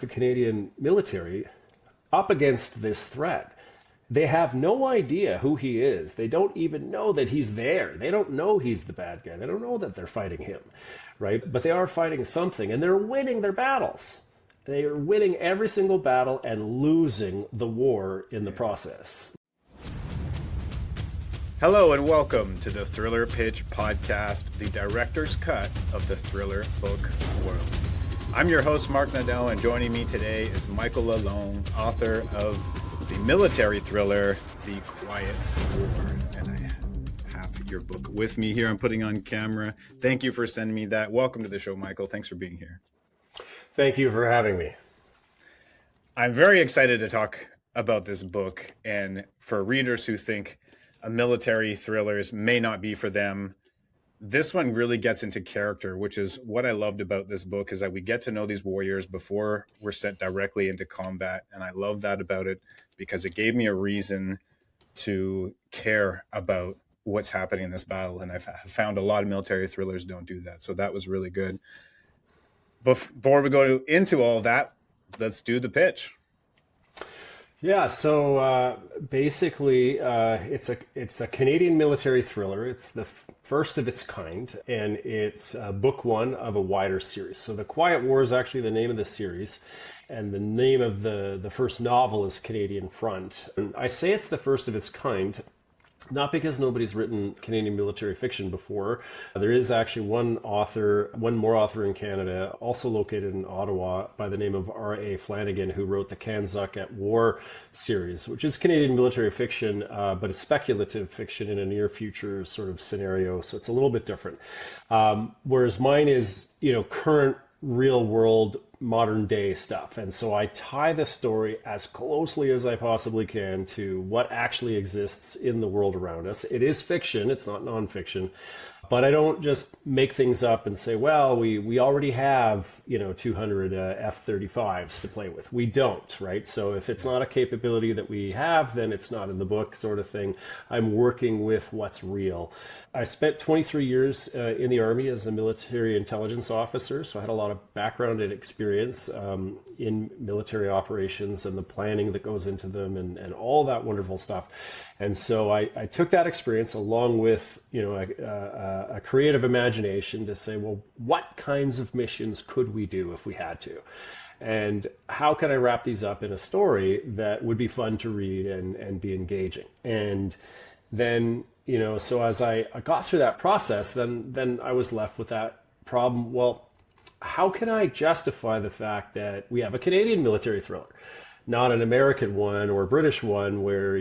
the Canadian military up against this threat. They have no idea who he is. They don't even know that he's there. They don't know he's the bad guy. They don't know that they're fighting him, right? But they are fighting something, and they're winning their battles. They are winning every single battle and losing the war in the process. Hello and welcome to the Thriller Pitch Podcast, the director's cut of the thriller book world. I'm your host, Mark Nadell, and joining me today is Michael Lalonde, author of the military thriller, The Quiet War. And I have your book with me here. I'm putting on camera. Thank you for sending me that. Welcome to the show, Michael. Thanks for being here. Thank you for having me. I'm very excited to talk about this book. And for readers who think military thrillers may not be for them, this one really gets into character, which is what I loved about this book, is that we get to know these warriors before we're sent directly into combat. And I love that about it because it gave me a reason to care about what's happening in this battle. And I've found a lot of military thrillers don't do that. So that was really good. Before we go into all that, let's do the pitch. Yeah, so basically, it's a Canadian military thriller. It's the first of its kind, and it's book one of a wider series. So The Quiet War is actually the name of the series, and the name of the first novel is Canadian Front. And I say it's the first of its kind, not because nobody's written Canadian military fiction before. There is actually one more author in Canada, also located in Ottawa, by the name of R.A. Flanagan, who wrote the Kanzuk at War series, which is Canadian military fiction, but a speculative fiction in a near future sort of scenario. So it's a little bit different. Whereas mine is, current real world modern day stuff. And so I tie the story as closely as I possibly can to what actually exists in the world around us. It is fiction, it's not nonfiction, but I don't just make things up and say, well, we already have, 200 F-35s to play with. We don't, right? So if it's not a capability that we have, then it's not in the book, sort of thing. I'm working with what's real. I spent 23 years in the Army as a military intelligence officer, so I had a lot of background and experience in military operations and the planning that goes into them and all that wonderful stuff. And so I took that experience along with, a creative imagination to say, well, what kinds of missions could we do if we had to? And how can I wrap these up in a story that would be fun to read and be engaging? And then, so as I got through that process, then I was left with that problem. Well, how can I justify the fact that we have a Canadian military thriller, not an American one or a British one where,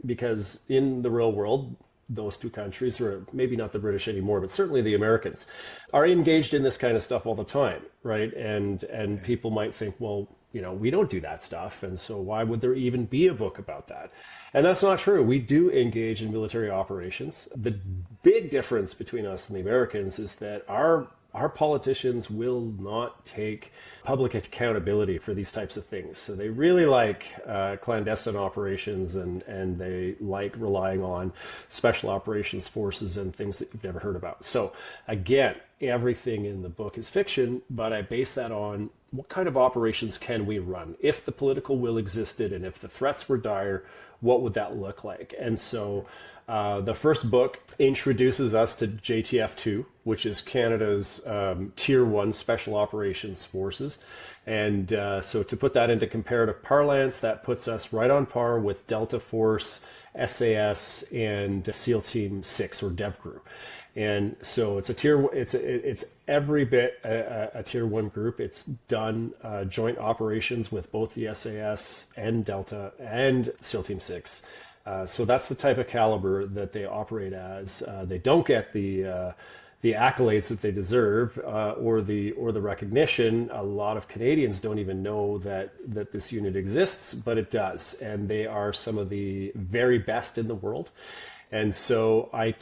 because in the real world, those two countries, or maybe not the British anymore, but certainly the Americans, are engaged in this kind of stuff all the time, right? And people might think, well, we don't do that stuff, and so why would there even be a book about that? And that's not true. We do engage in military operations. The big difference between us and the Americans is that our politicians will not take public accountability for these types of things. So they really like clandestine operations and they like relying on special operations forces and things that you've never heard about. So again, everything in the book is fiction, but I base that on what kind of operations can we run? If the political will existed and if the threats were dire, what would that look like? And so the first book introduces us to JTF Two, which is Canada's Tier 1 Special Operations Forces. And so to put that into comparative parlance, that puts us right on par with Delta Force, SAS, and SEAL Team 6 or DevGru. And so it's it's every bit a Tier 1 group. It's done joint operations with both the SAS and Delta and SEAL Team 6. So that's the type of caliber that they operate as. They don't get the accolades that they deserve or the recognition. A lot of Canadians don't even know that this unit exists, but it does, and they are some of the very best in the world. And so I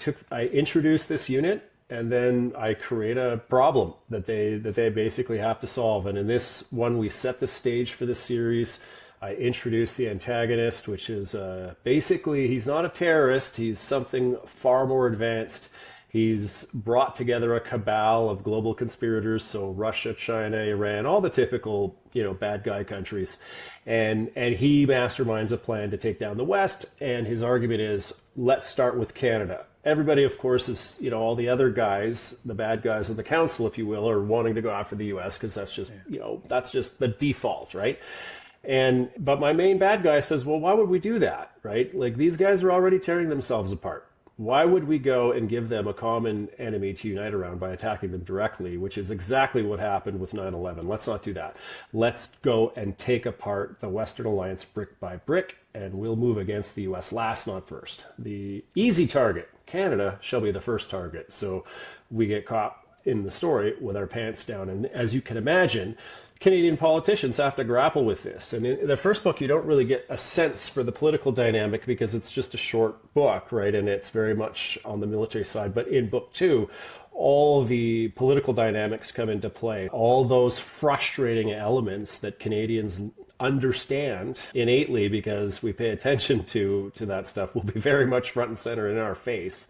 introduced this unit, and then I create a problem that they basically have to solve. And in this one, we set the stage for the series. I introduced the antagonist, which is basically, he's not a terrorist. He's something far more advanced. He's brought together a cabal of global conspirators, so Russia, China, Iran, all the typical bad guy countries. And he masterminds a plan to take down the West. And his argument is, let's start with Canada. Everybody, of course, is, all the other guys, the bad guys in the council, if you will, are wanting to go after the U.S. because that's just, that's just the default, right? But my main bad guy says, well, why would we do that, right? Like, these guys are already tearing themselves apart. Why would we go and give them a common enemy to unite around by attacking them directly, which is exactly what happened with 9/11. Let's not do that. Let's go and take apart the Western Alliance brick by brick, and we'll move against the U.S. last, not first. The easy target, Canada, shall be the first target. So we get caught in the story with our pants down. And as you can imagine, Canadian politicians have to grapple with this. And in the first book, you don't really get a sense for the political dynamic because it's just a short book, right? And it's very much on the military side. But in book 2, all the political dynamics come into play. All those frustrating elements that Canadians understand innately because we pay attention to that stuff will be very much front and center in our face.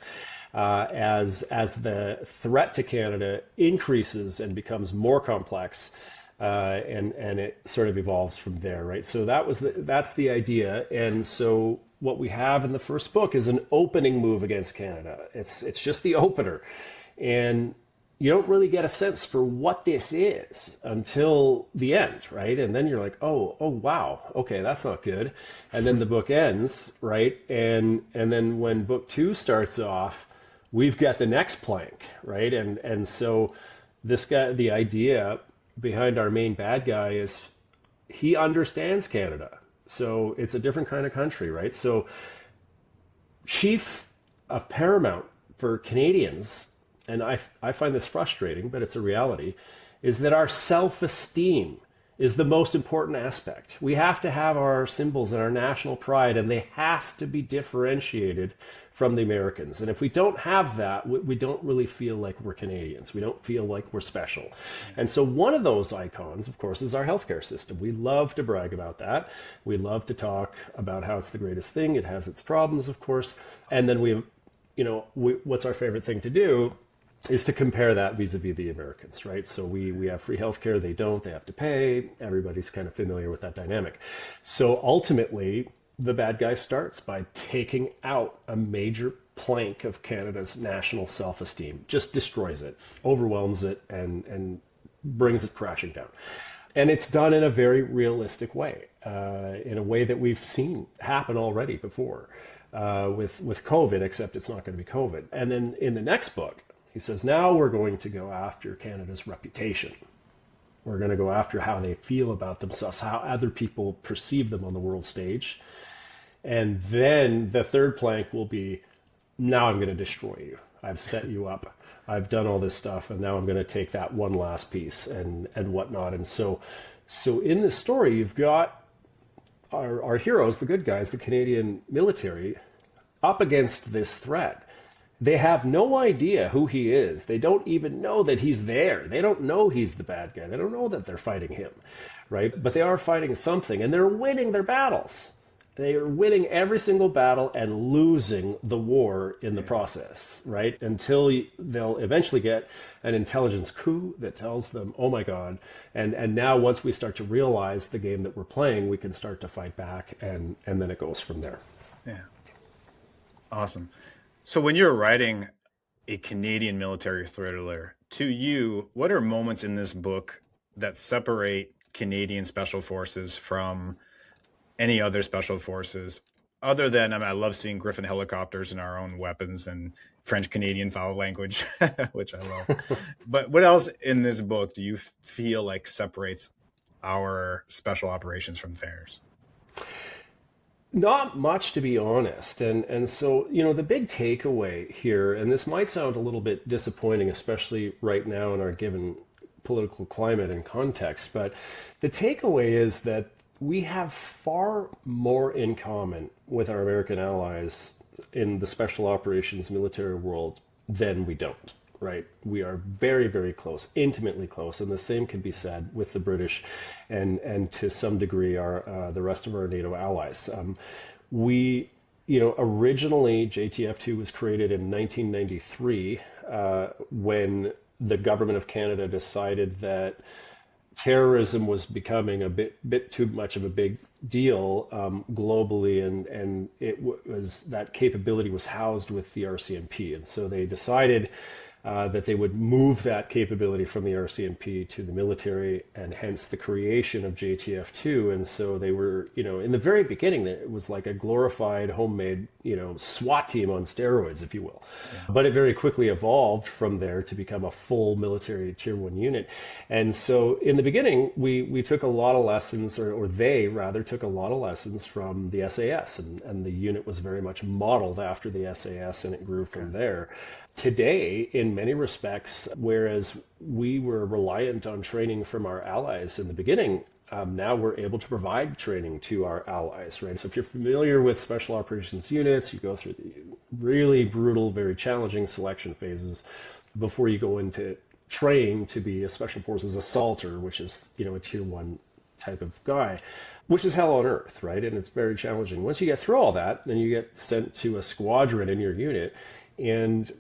As the threat to Canada increases and becomes more complex, and it sort of evolves from there, right? So that's the idea. And so what we have in the first book is an opening move against Canada. It's just the opener, and you don't really get a sense for what this is until the end, right? And then you're like, oh wow, okay, that's not good. And then the book ends, right? And then when book 2 starts off, we've got the next plank, right? And so this guy, the idea behind our main bad guy is he understands Canada. So it's a different kind of country, right? So chief of paramount for Canadians, and I find this frustrating, but it's a reality, is that our self-esteem is the most important aspect. We have to have our symbols and our national pride, and they have to be differentiated from the Americans. And if we don't have that, we don't really feel like we're Canadians. We don't feel like we're special. And so one of those icons, of course, is our healthcare system. We love to brag about that. We love to talk about how it's the greatest thing. It has its problems, of course. And then what's our favorite thing to do is to compare that vis-a-vis the Americans, right? So we have free healthcare, they don't, they have to pay. Everybody's kind of familiar with that dynamic. So ultimately, the bad guy starts by taking out a major plank of Canada's national self-esteem, just destroys it, overwhelms it, and brings it crashing down. And it's done in a very realistic way, in a way that we've seen happen already before with COVID, except it's not going to be COVID. And then in the next book, he says, now we're going to go after Canada's reputation. We're going to go after how they feel about themselves, how other people perceive them on the world stage. And then the third plank will be, now I'm going to destroy you. I've set you up. I've done all this stuff, and now I'm going to take that one last piece and whatnot. And so in this story, you've got our heroes, the good guys, the Canadian military, up against this threat. They have no idea who he is. They don't even know that he's there. They don't know he's the bad guy. They don't know that they're fighting him, right? But they are fighting something, and they're winning their battles. They are winning every single battle and losing the war in the process, right? Until they'll eventually get an intelligence coup that tells them, oh my God. And now once we start to realize the game that we're playing, we can start to fight back, and then it goes from there. Yeah. Awesome. So when you're writing a Canadian military thriller, to you, what are moments in this book that separate Canadian Special Forces from any other special forces, other than, I love seeing Griffin helicopters and our own weapons and French-Canadian foul language, which I love. But what else in this book do you feel like separates our special operations from theirs? Not much, to be honest. And so, the big takeaway here, and this might sound a little bit disappointing, especially right now in our given political climate and context, but the takeaway is that we have far more in common with our American allies in the special operations military world than we don't, right? We are very, very close, intimately close, and the same can be said with the British and to some degree the rest of our NATO allies. Originally JTF Two was created in 1993 when the government of Canada decided that terrorism was becoming a bit too much of a big deal globally, and was that capability was housed with the RCMP, and so they decided that they would move that capability from the RCMP to the military, and hence the creation of JTF Two. And so they were, in the very beginning, it was like a glorified homemade, SWAT team on steroids, if you will. Yeah. But it very quickly evolved from there to become a full military Tier 1 unit. And so in the beginning, we took a lot of lessons, or they rather took a lot of lessons from the SAS, and the unit was very much modeled after the SAS, and it grew from there. Today, in many respects, whereas we were reliant on training from our allies in the beginning, now we're able to provide training to our allies, right? So if you're familiar with special operations units, you go through the really brutal, very challenging selection phases before you go into train to be a special forces assaulter, which is, a Tier 1 type of guy, which is hell on earth, right? And it's very challenging. Once you get through all that, then you get sent to a squadron in your unit, and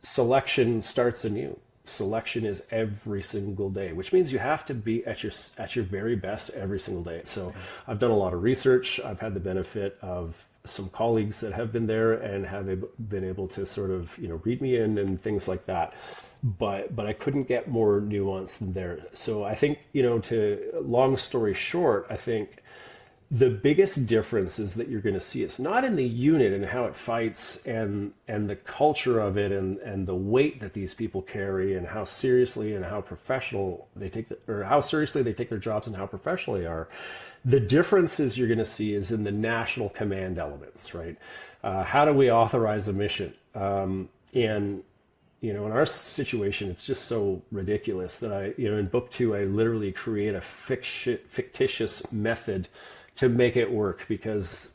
selection starts anew. Selection is every single day, which means you have to be at your very best every single day. So I've done a lot of research. I've had the benefit of some colleagues that have been there and have been able to sort of, read me in and things like that. But I couldn't get more nuance than there. So I think, to long story short, I think the biggest differences that you're going to see is not in the unit and how it fights and the culture of it and the weight that these people carry and how seriously and how professional they take or how seriously they take their jobs and how professional they are. The differences you're going to see is in the national command elements, right? How do we authorize a mission? In our situation, it's just so ridiculous that in book 2, I literally create a fictitious method to make it work, because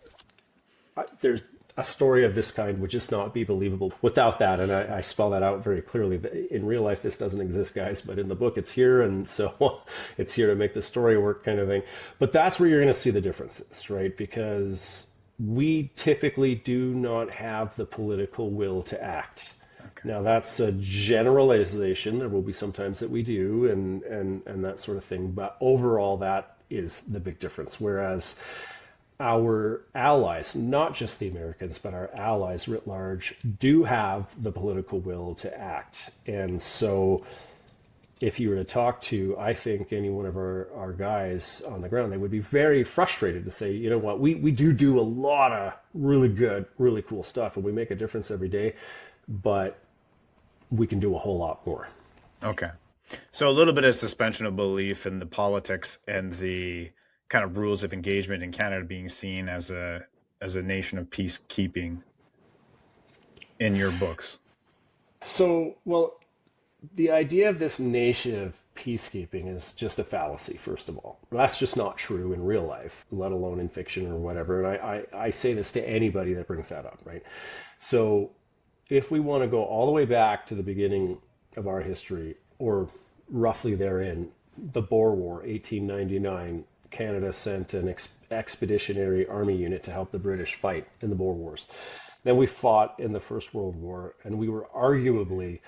there's a story of this kind would just not be believable without that. And I spell that out very clearly. In real life, this doesn't exist, guys, but in the book, it's here. And so it's here to make the story work, kind of thing. But that's where you're going to see the differences, right? Because we typically do not have the political will to act. Okay. Now, that's a generalization. There will be some times that we do and that sort of thing. But overall, that is the big difference. Whereas our allies, not just the Americans, but our allies writ large, do have the political will to act. And so if you were to talk to, I think, any one of our guys on the ground, they would be very frustrated to say, you know what, we do a lot of really good, really cool stuff, and we make a difference every day, but we can do a whole lot more. Okay. So a little bit of suspension of belief in the politics and the kind of rules of engagement in Canada being seen as a nation of peacekeeping in your books. So, well, the idea of this nation of peacekeeping is just a fallacy, first of all. That's just not true in real life, let alone in fiction or whatever. And I say this to anybody that brings that up, right? So if we want to go all the way back to the beginning of our history, or roughly therein, the Boer War, 1899, Canada sent an expeditionary army unit to help the British fight in the Boer Wars. Then we fought in the First World War, and we were arguably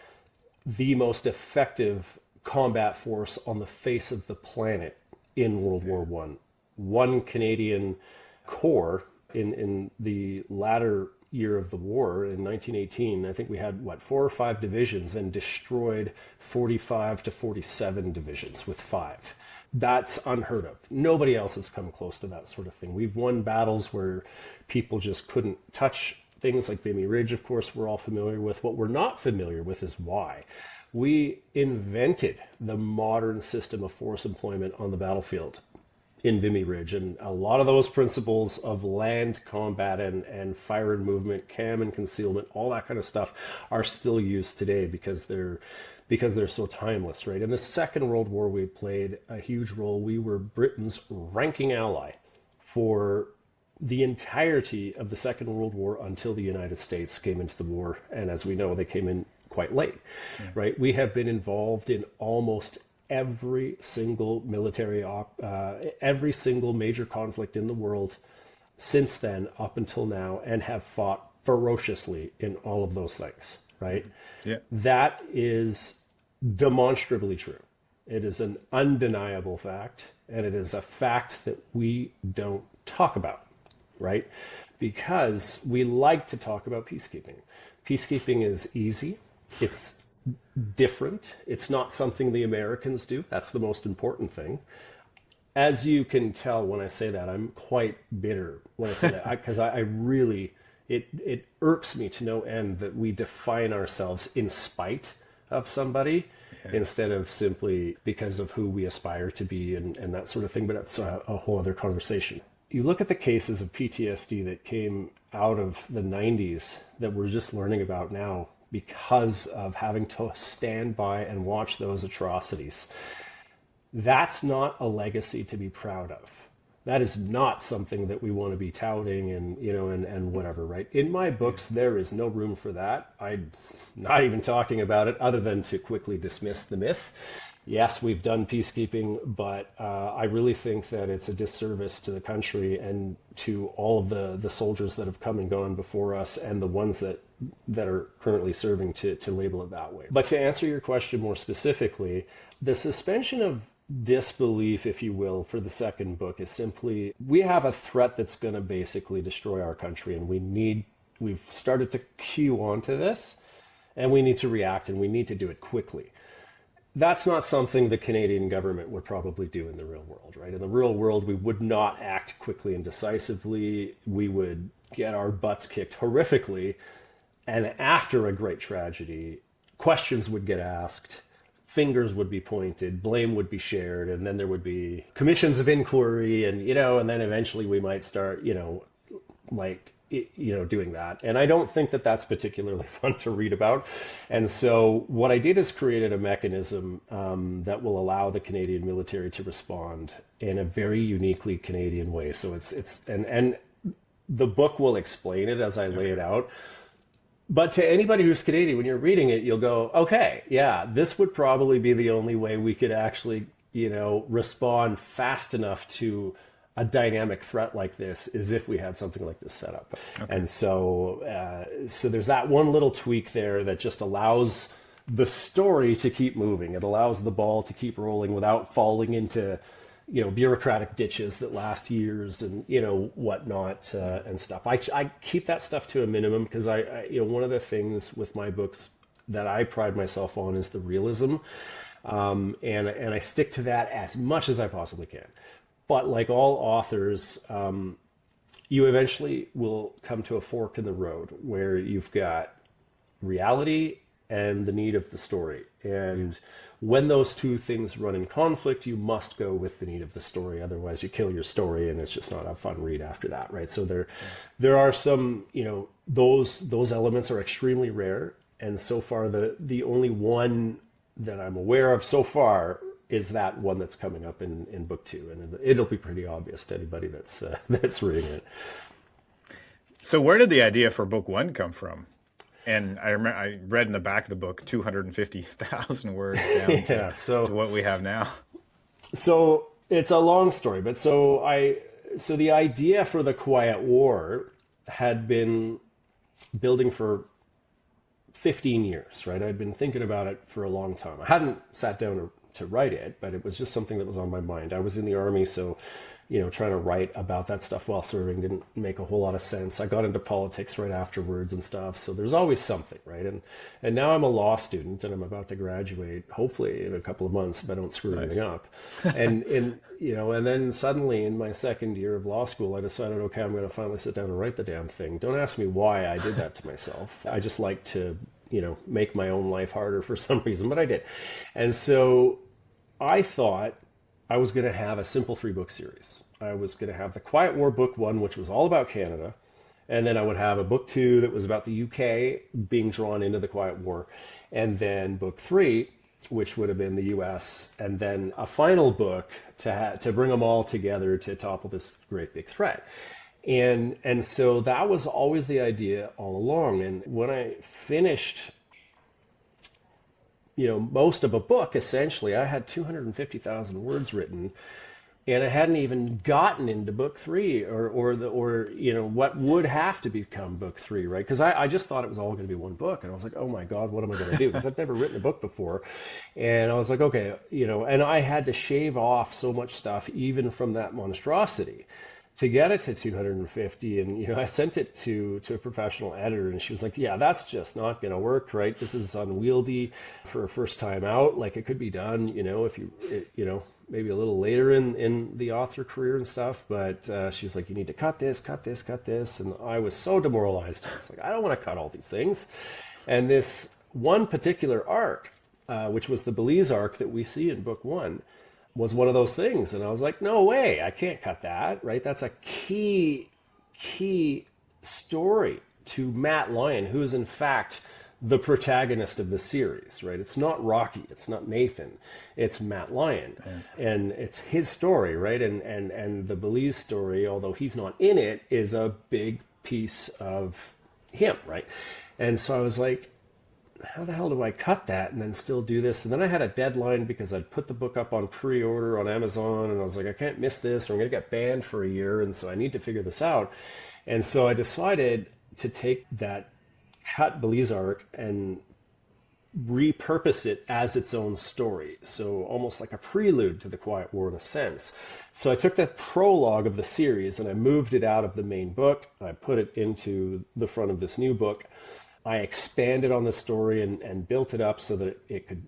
the most effective combat force on the face of the planet in World War One. One Canadian corps in the latter year of the war in 1918, I think we had 4 or 5 divisions and destroyed 45 to 47 divisions with 5. That's unheard of. Nobody else has come close to that sort of thing. We've won battles where people just couldn't touch things like Vimy Ridge, of course, we're all familiar with. What we're not familiar with is why. We invented the modern system of force employment on the battlefield in Vimy Ridge, and a lot of those principles of land combat and fire and movement, cam and concealment, all that kind of stuff are still used today because they're so timeless, right? In the Second World War, we played a huge role. We were Britain's ranking ally for the entirety of the Second World War until the United States came into the war, and as we know, they came in quite late, right? We have been involved in almost every single every single major conflict in the world since then up until now, and have fought ferociously in all of those things, right? Yeah. That is demonstrably true. It is an undeniable fact, and it is a fact that we don't talk about, right? Because we like to talk about peacekeeping. Peacekeeping is easy. It's different. It's not something the Americans do. That's the most important thing. As you can tell when I say that, I'm quite bitter when I say that, because I really, it irks me to no end that we define ourselves in spite of somebody instead of simply because of who we aspire to be and that sort of thing. But that's a whole other conversation. You look at the cases of PTSD that came out of the 90s that we're just learning about now because of having to stand by and watch those atrocities. That's not a legacy to be proud of. That is not something that we want to be touting and whatever, right? In my books, there is no room for that. I'm not even talking about it other than to quickly dismiss the myth. Yes, we've done peacekeeping, but I really think that it's a disservice to the country and to all of the soldiers that have come and gone before us and the ones that are currently serving to label it that way. But to answer your question more specifically, the suspension of disbelief, if you will, for the second book is simply, we have a threat that's going to basically destroy our country, and we've started to cue onto this, and we need to react, and we need to do it quickly. That's not something the Canadian government would probably do in the real world, right? In the real world, we would not act quickly and decisively. We would get our butts kicked horrifically, and after a great tragedy, questions would get asked, fingers would be pointed, blame would be shared, and then there would be commissions of inquiry, and then eventually we might start, doing that. And I don't think that that's particularly fun to read about. And so what I did is created a mechanism that will allow the Canadian military to respond in a very uniquely Canadian way. So and the book will explain it as I lay it out. But to anybody who's Canadian, when you're reading it, you'll go, okay, yeah, this would probably be the only way we could actually, respond fast enough to a dynamic threat like this is if we had something like this set up. Okay. And so there's that one little tweak there that just allows the story to keep moving. It allows the ball to keep rolling without falling into bureaucratic ditches that last years and, whatnot and stuff. I keep that stuff to a minimum because one of the things with my books that I pride myself on is the realism. And I stick to that as much as I possibly can. But like all authors, you eventually will come to a fork in the road where you've got reality and the need of the story. And when those two things run in conflict, you must go with the need of the story. Otherwise, you kill your story, and it's just not a fun read after that, right? So there are some, those elements are extremely rare. And so far, the only one that I'm aware of so far is that one that's coming up in book 2, and it'll be pretty obvious to anybody that's reading it. So where did the idea for book 1 come from? And I remember I read in the back of the book 250,000 words down to what we have now. So it's a long story, but so the idea for the Quiet War had been building for 15 years, right? I'd been thinking about it for a long time. I hadn't sat down to write it, but it was just something that was on my mind. I was in the Army, so trying to write about that stuff while serving didn't make a whole lot of sense. I got into politics right afterwards and stuff, so there's always something, right? And now I'm a law student, and I'm about to graduate, hopefully in a couple of months if I don't screw anything up. And then suddenly in my second year of law school, I decided, okay, I'm going to finally sit down and write the damn thing. Don't ask me why I did that to myself. I just like to, make my own life harder for some reason, but I did. And so I thought I was going to have a simple 3-book series. I was going to have the Quiet War book 1, which was all about Canada. And then I would have a book 2 that was about the UK being drawn into the Quiet War. And then book 3, which would have been the US. And then a final book to bring them all together to topple this great big threat. And so that was always the idea all along. And when I finished most of a book, essentially, I had 250,000 words written. and I hadn't even gotten into book three, or you know, what would have to become book three, right? Because I just thought it was all going to be one book, and I was like, oh my God, what am I going to do? Because I've never written a book before, and I was like, okay, you know, and I had to shave off so much stuff, even from that monstrosity, to get it to 250. And you know, I sent it to a professional editor, and she was like, yeah, that's just not going to work, right? This is unwieldy for a first time out. Like, it could be done, you know, if you know, maybe a little later in the author career and stuff. But she was like, you need to cut this, cut this, cut this. And I was so demoralized. I was like, I don't want to cut all these things. And this one particular arc, which was the Belize arc that we see in book one, was one of those things. And I was like, no way, I can't cut that, right? That's a key story to Matt Lyon, who is in fact the protagonist of the series, right? It's not Rocky, it's not Nathan, it's Matt Lyon. Yeah. And it's his story, right? And the Belize story, although he's not in it, is a big piece of him, right? And so I was like, how the hell do I cut that and then still do this? And then I had a deadline because I'd put the book up on pre-order on Amazon, and I was like, I can't miss this, or I'm going to get banned for a year, and so I need to figure this out. And so I decided to take that cut Belize arc and repurpose it as its own story. So almost like a prelude to the Quiet War in a sense. So I took that prologue of the series and I moved it out of the main book. I put it into the front of this new book. I expanded on the story and built it up so that it could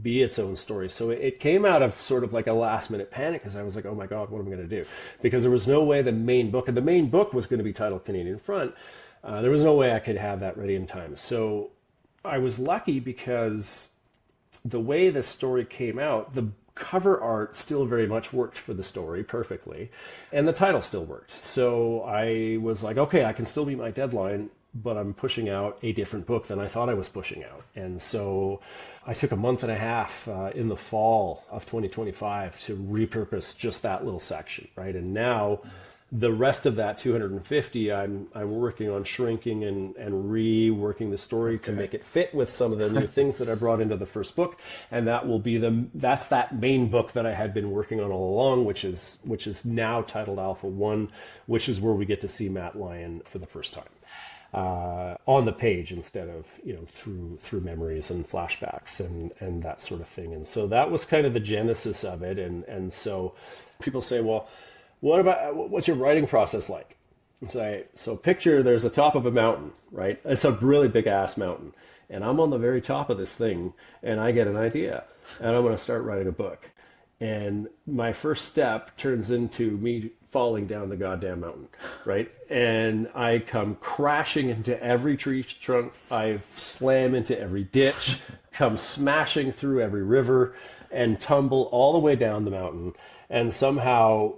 be its own story. So it came out of sort of like a last minute panic, because I was like, oh my God, what am I going to do? Because there was no way the main book, and the main book was going to be titled Canadian Front. There was no way I could have that ready in time. So I was lucky because the way the story came out, the cover art still very much worked for the story perfectly, and the title still worked. So I was like, okay, I can still meet my deadline, but I'm pushing out a different book than I thought I was pushing out. And so I took a month and a half in the fall of 2025 to repurpose just that little section, right? And now the rest of that 250, I'm working on shrinking and reworking the story to make it fit with some of the new things that I brought into the first book, and that will be that's that main book that I had been working on all along, which is now titled Alpha 1, which is where we get to see Matt Lyon for the first time on the page instead of, you know, through memories and flashbacks and that sort of thing. And so that was kind of the genesis of it. And so people say, well, what's your writing process like? And so picture there's a top of a mountain, right? It's a really big ass mountain. And I'm on the very top of this thing, and I get an idea, and I'm going to start writing a book. And my first step turns into me falling down the goddamn mountain, right? And I come crashing into every tree trunk. I slam into every ditch, come smashing through every river, and tumble all the way down the mountain, and somehow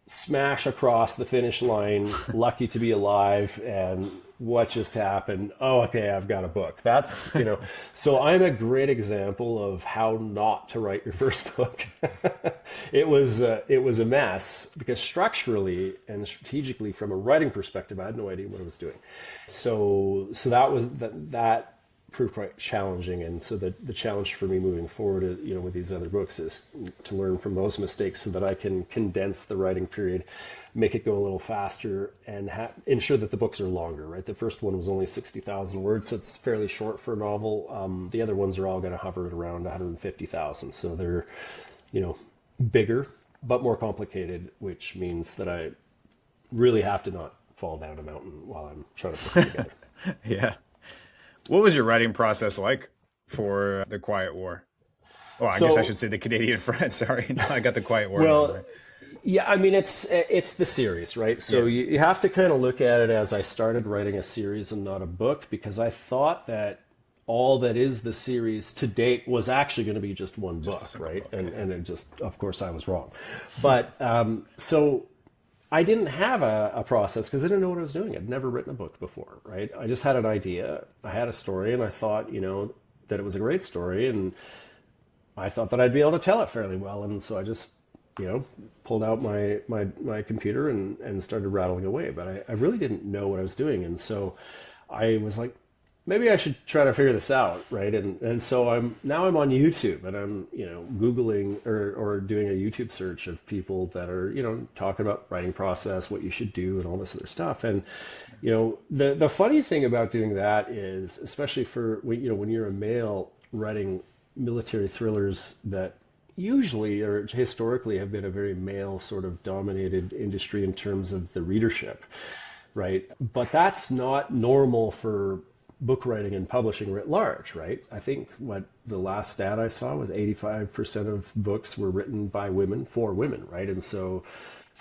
smash across the finish line, lucky to be alive. And what just happened? Oh, okay, I've got a book. That's, you know, so I'm a great example of how not to write your first book. It was a mess, because structurally and strategically, from a writing perspective, I had no idea what I was doing. So that proved quite challenging. And so the challenge for me moving forward, you know, with these other books, is to learn from those mistakes so that I can condense the writing period, make it go a little faster, and ensure that the books are longer, right? The first one was only 60,000 words, so it's fairly short for a novel. The other ones are all going to hover at around 150,000. So they're, you know, bigger, but more complicated, which means that I really have to not fall down a mountain while I'm trying to put it together. Yeah. What was your writing process like for The Quiet War? Well, I guess I should say The Canadian Front. Sorry, no, I got The Quiet War. Well, yeah, I mean, it's the series, right? So yeah. You have to kind of look at it as I started writing a series and not a book, because I thought that all that is the series to date was actually going to be just one book, right? Book, and it just, of course, I was wrong. But so I didn't have a process, because I didn't know what I was doing. I'd never written a book before, right? I just had an idea. I had a story, and I thought, you know, that it was a great story, and I thought that I'd be able to tell it fairly well. And so I just, you know, pulled out my computer and started rattling away. But I really didn't know what I was doing. And so I was like, maybe I should try to figure this out, right? And so I'm on YouTube, and I'm Googling or doing a YouTube search of people that are talking about writing process, what you should do, and all this other stuff. And the funny thing about doing that is, especially for when you're a male writing military thrillers that usually or historically have been a very male sort of dominated industry in terms of the readership, right? But that's not normal for book writing and publishing writ large, right? I think what the last stat I saw was 85% of books were written by women for women, right? And so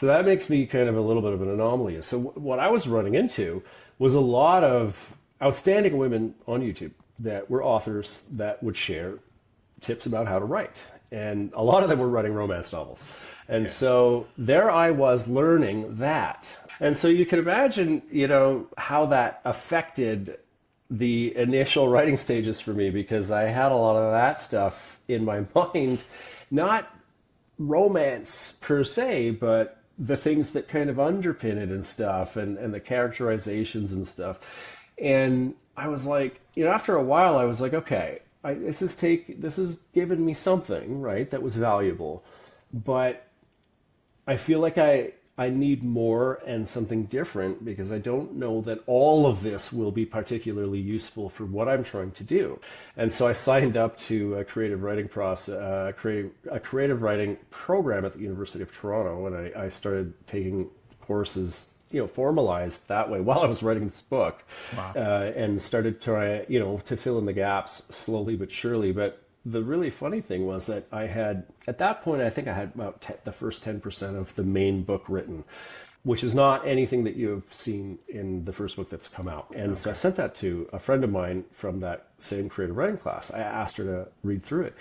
that makes me kind of a little bit of an anomaly. So what I was running into was a lot of outstanding women on YouTube that were authors that would share tips about how to write. And a lot of them were writing romance novels. And so there I was learning that. And so you can imagine, how that affected the initial writing stages for me, because I had a lot of that stuff in my mind, not romance per se, but the things that kind of underpin it and stuff, and the characterizations and stuff. And I was like, after a while, I was like, okay, this is giving me something, right, that was valuable, but I feel like I need more and something different, because I don't know that all of this will be particularly useful for what I'm trying to do. And so I signed up to a creative writing creative writing program at the University of Toronto, and I started taking courses, formalized that way while I was writing this book. Wow. And started trying, to fill in the gaps slowly but surely. But the really funny thing was that at that point, I think I had about the first 10% of the main book written, which is not anything that you've seen in the first book that's come out. And so I sent that to a friend of mine from that same creative writing class. I asked her to read through it.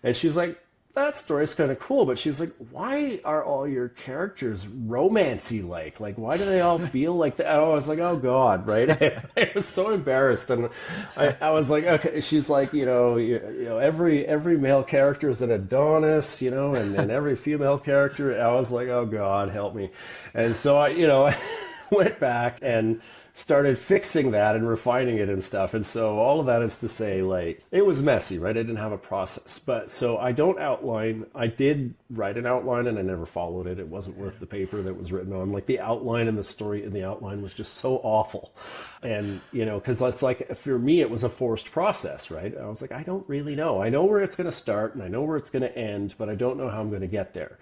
And she's like, that story's kind of cool, but she's like, why are all your characters romancy like? Like, why do they all feel like that? I was like, oh God, right? I was so embarrassed, and I was like, okay. She's like, every male character is an Adonis, and every female character. I was like, oh God, help me. And so I went back and started fixing that and refining it and stuff. And so all of that is to say, like, it was messy, right? I didn't have a process. But so I don't outline. I did write an outline, and I never followed it. It wasn't worth the paper that was written on. Like, the outline and the story in the outline was just so awful. And, because it's like, for me, it was a forced process, right? I was like, I don't really know. I know where it's going to start and I know where it's going to end, but I don't know how I'm going to get there.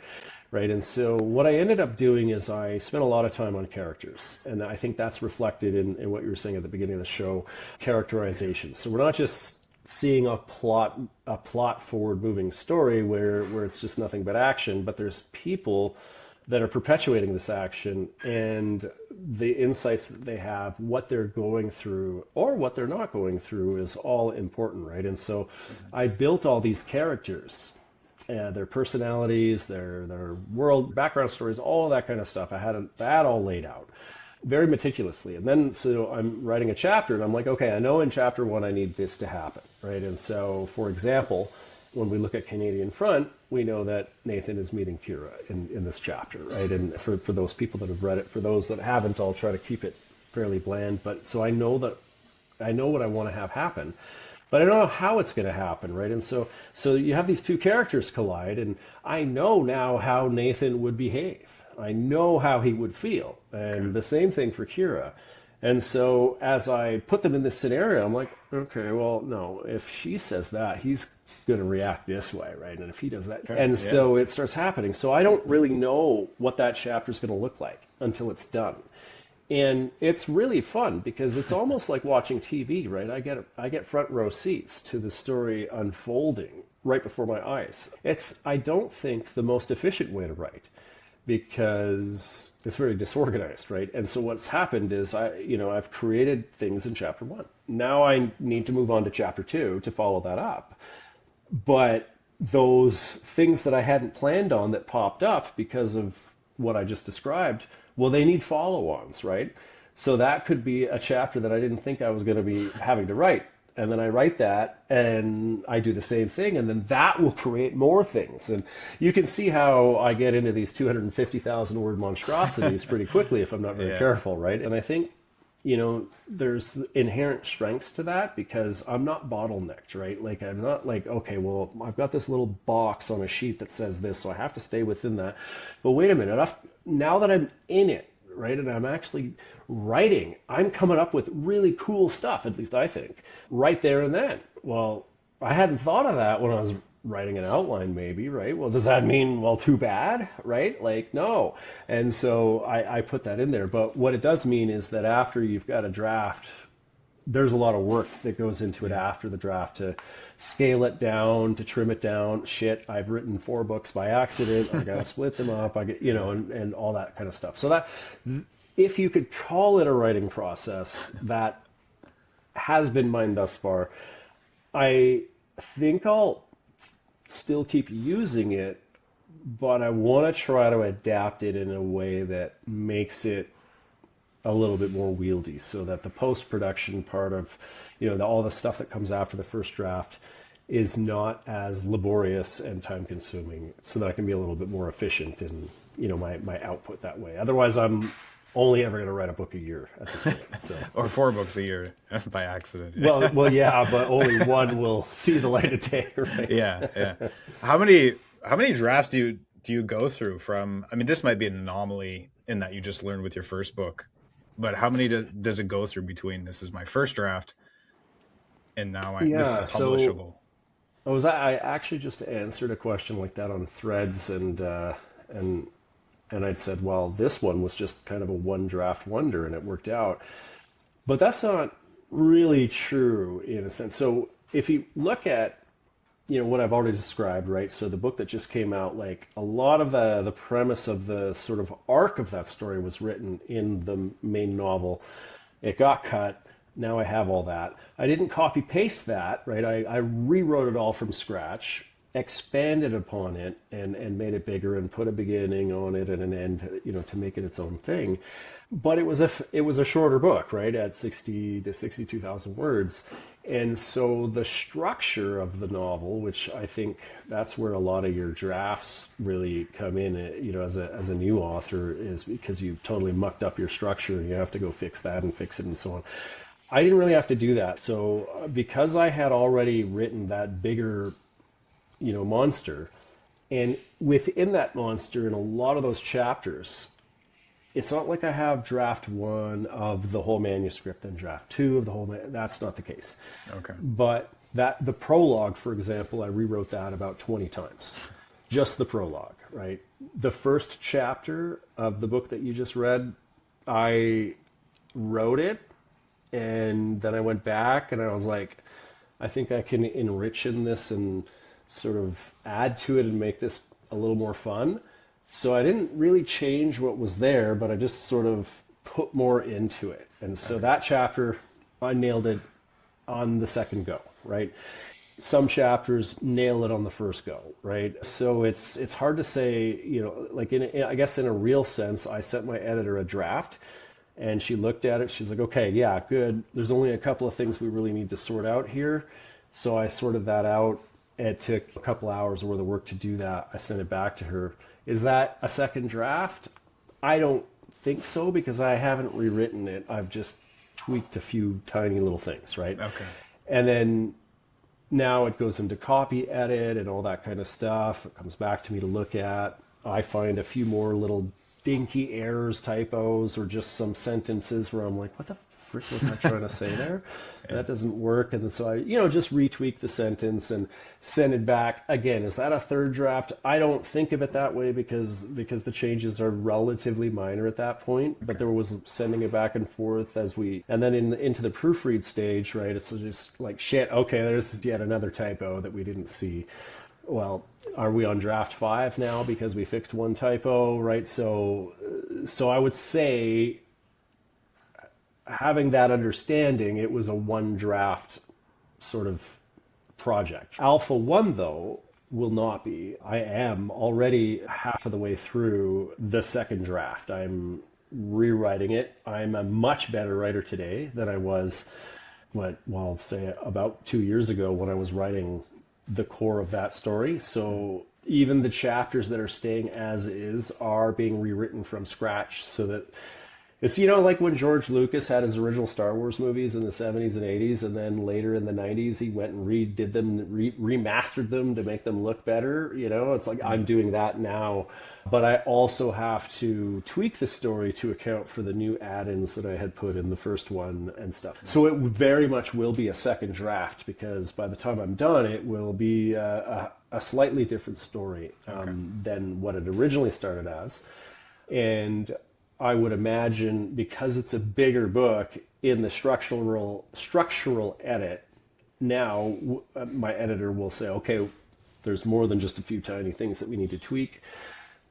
Right. And so what I ended up doing is I spent a lot of time on characters. And I think that's reflected in what you were saying at the beginning of the show, characterization. So we're not just seeing a plot forward moving story where it's just nothing but action, but there's people that are perpetuating this action, and the insights that they have, what they're going through or what they're not going through is all important. Right. And so I built all these characters, their personalities, their world, background stories, all of that kind of stuff. I had that all laid out very meticulously. And then, so I'm writing a chapter, and I'm like, okay, I know in chapter 1 I need this to happen, right? And so, for example, when we look at Canadian Front, we know that Nathan is meeting Kira in this chapter, right? And for those people that have read it, for those that haven't, I'll try to keep it fairly bland. But so I know what I want to have happen. But I don't know how it's going to happen, right? And so you have these two characters collide, and I know now how Nathan would behave. I know how he would feel. And the same thing for Kira. And so as I put them in this scenario, I'm like, okay, well, no, if she says that, he's going to react this way, right? And if he does that. And so it starts happening. So I don't really know what that chapter is going to look like until it's done. And it's really fun because it's almost like watching TV, right? I get front row seats to the story unfolding right before my eyes. It's, I don't think, the most efficient way to write, because it's very disorganized, right? And so what's happened is I've created things in chapter 1. Now I need to move on to chapter 2 to follow that up. But those things that I hadn't planned on that popped up because of what I just described, well, they need follow-ons, right? So that could be a chapter that I didn't think I was going to be having to write. And then I write that and I do the same thing, and then that will create more things. And you can see how I get into these 250,000 word monstrosities pretty quickly if I'm not very careful, right? And I think there's inherent strengths to that because I'm not bottlenecked, right? Like I'm not like, okay, well, I've got this little box on a sheet that says this, so I have to stay within that. But wait a minute, now that I'm in it, right, and I'm actually writing, I'm coming up with really cool stuff, at least I think, right there and then. Well, I hadn't thought of that when I was writing an outline, maybe, right? Well, does that mean, well, too bad, right? Like, no. And so I put that in there. But what it does mean is that after you've got a draft, there's a lot of work that goes into it after the draft to scale it down, to trim it down. Shit, I've written 4 books by accident. I got to split them up. I get, and all that kind of stuff. So that, if you could call it a writing process, that has been mine thus far. I think I'll still keep using it, but I want to try to adapt it in a way that makes it a little bit more wieldy, so that the post-production part of, all the stuff that comes after the first draft is not as laborious and time-consuming, so that I can be a little bit more efficient in, my output that way. Otherwise, I'm only ever going to write a book a year at this point. So. Or 4 books a year by accident. Well, yeah, but only one will see the light of day, right? Yeah. How many drafts do you go through from? I mean, this might be an anomaly in that you just learned with your first book, but how many does it go through between this is my first draft and now this is publishable? So I actually just answered a question like that on Threads, and I'd said, well, this one was just kind of a one draft wonder and it worked out. But that's not really true in a sense. So if you look at, what I've already described, right? So the book that just came out, like a lot of the premise of the sort of arc of that story was written in the main novel. It got cut. Now I have all that. I didn't copy paste that, right? I rewrote it all from scratch, expanded upon it and made it bigger and put a beginning on it and an end, to make it its own thing. But it was a shorter book, right, at 60 to 62,000 words. And so the structure of the novel, which I think that's where a lot of your drafts really come in, as a new author, is because you totally mucked up your structure and you have to go fix that and fix it and so on. I didn't really have to do that. So because I had already written that bigger monster, and within that monster, in a lot of those chapters, it's not like I have draft 1 of the whole manuscript and draft 2 of the whole that's not the case. Okay. But the prologue, for example, I rewrote that about 20 times. Just the prologue, right? The first chapter of the book that you just read, I wrote it, and then I went back and I was like, I think I can enrich in this and sort of add to it and make this a little more fun. So I didn't really change what was there, but I just sort of put more into it. And so that chapter, I nailed it on the second go, right? Some chapters nail it on the first go, right? So it's hard to say, like I guess in a real sense, I sent my editor a draft and she looked at it. She's like, okay, yeah, good. There's only a couple of things we really need to sort out here. So I sorted that out. It took a couple hours worth of work to do that. I sent it back to her. Is that a second draft? I don't think so, because I haven't rewritten it. I've just tweaked a few tiny little things, right? Okay. And then now it goes into copy edit and all that kind of stuff. It comes back to me to look at. I find a few more little dinky errors, typos, or just some sentences where I'm like, what the frick was I trying to say there? That doesn't work. And so I, just retweak the sentence and send it back. Again, is that a third draft? I don't think of it that way because the changes are relatively minor at that point. But there was sending it back and forth and then into the proofread stage, right? It's just like, shit, okay, there's yet another typo that we didn't see. Well, are we on draft 5 now because we fixed one typo, right? So I would say, having that understanding, it was a one draft sort of project. Alpha 1, though, will not be. I am already half of the way through the second draft. I'm rewriting it. I'm a much better writer today than I was, say about 2 years ago when I was writing the core of that story. So even the chapters that are staying as is are being rewritten from scratch so that It's, like when George Lucas had his original Star Wars movies in the 70s and 80s, and then later in the 90s, he went and redid them, remastered them to make them look better. It's like I'm doing that now, but I also have to tweak the story to account for the new add-ins that I had put in the first one and stuff. So it very much will be a second draft, because by the time I'm done, it will be a slightly different story than what it originally started as. And I would imagine, because it's a bigger book, in the structural edit, now my editor will say, okay, there's more than just a few tiny things that we need to tweak.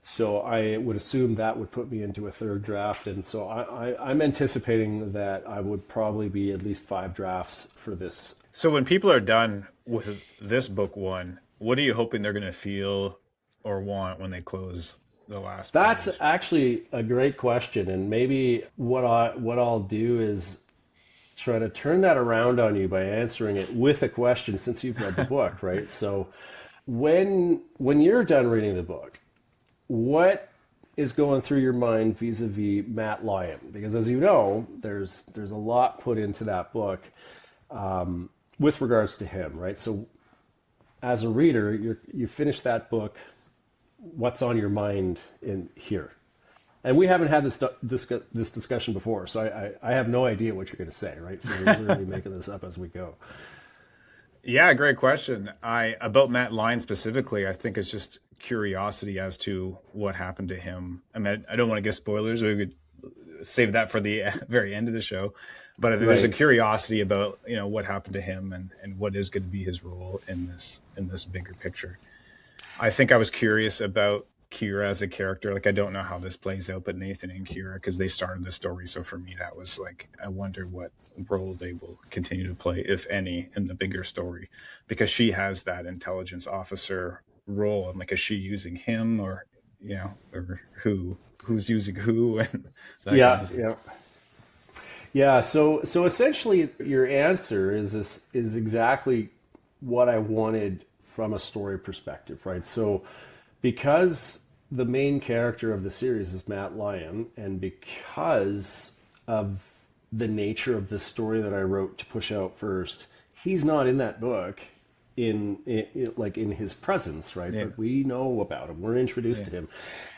So I would assume that would put me into a third draft. And so I'm anticipating that I would probably be at least 5 drafts for this. So when people are done with this book one, what are you hoping they're going to feel or want when they close the last That's page? actually a great question, and maybe what I'll do is try to turn that around on you by answering it with a question, since you've read the book, right? So when you're done reading the book, what is going through your mind vis-a-vis Matt Lyon? Because as you know, there's a lot put into that book with regards to him, right? So as a reader, you finish that book. What's on your mind in here? And we haven't had this discussion before, so I have no idea what you're going to say, right? So we're really making this up as we go. Yeah, great question. About Matt Lyon specifically, I think it's just curiosity as to what happened to him. I mean, I don't want to give spoilers. We could save that for the very end of the show. But there's a curiosity about, what happened to him and what is going to be his role in this bigger picture. I think I was curious about Kira as a character. Like, I don't know how this plays out, but Nathan and Kira, because they started the story. So for me, that was like, I wonder what role they will continue to play, if any, in the bigger story, because she has that intelligence officer role. And like, is she using him, or who's using who? And that kind of thing. Yeah. So essentially, your answer is exactly what I wanted from a story perspective, right? So because the main character of the series is Matt Lyon, and because of the nature of the story that I wrote to push out first, he's not in that book in his presence, right? Yeah. But we know about him. We're introduced to him.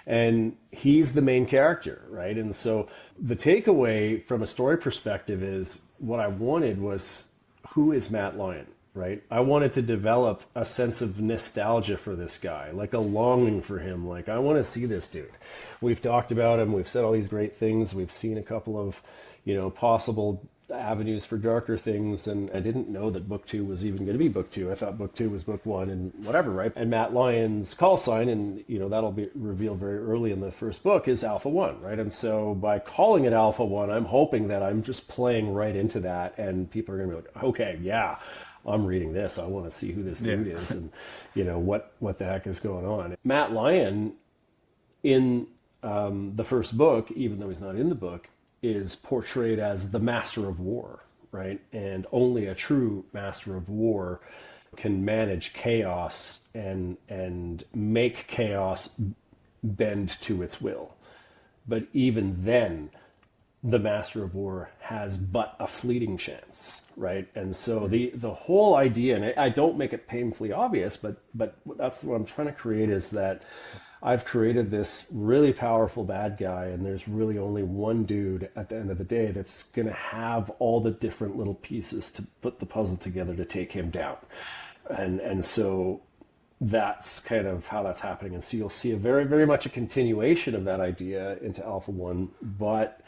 And he's the main character, right? And so the takeaway from a story perspective is, what I wanted was, who is Matt Lyon? Right? I wanted to develop a sense of nostalgia for this guy, like a longing for him. Like, I want to see this dude. We've talked about him. We've said all these great things. We've seen a couple of, possible avenues for darker things. And I didn't know that book 2 was even going to be book 2. I thought book 2 was book 1 and whatever, right? And Matt Lyon's call sign, and, that'll be revealed very early in the first book, is Alpha 1, right? And so by calling it Alpha 1, I'm hoping that I'm just playing right into that, and people are going to be like, okay, yeah, I'm reading this. I want to see who this dude is, and what the heck is going on. Matt Lyon in the first book, even though he's not in the book, is portrayed as the master of war, right? And only a true master of war can manage chaos and make chaos bend to its will. But even then, the master of war has but a fleeting chance, right? And so the whole idea, and I don't make it painfully obvious, but that's what I'm trying to create, is that I've created this really powerful bad guy, and there's really only one dude at the end of the day that's going to have all the different little pieces to put the puzzle together to take him down. And so that's kind of how that's happening. And so you'll see a very, very much a continuation of that idea into Alpha 1, but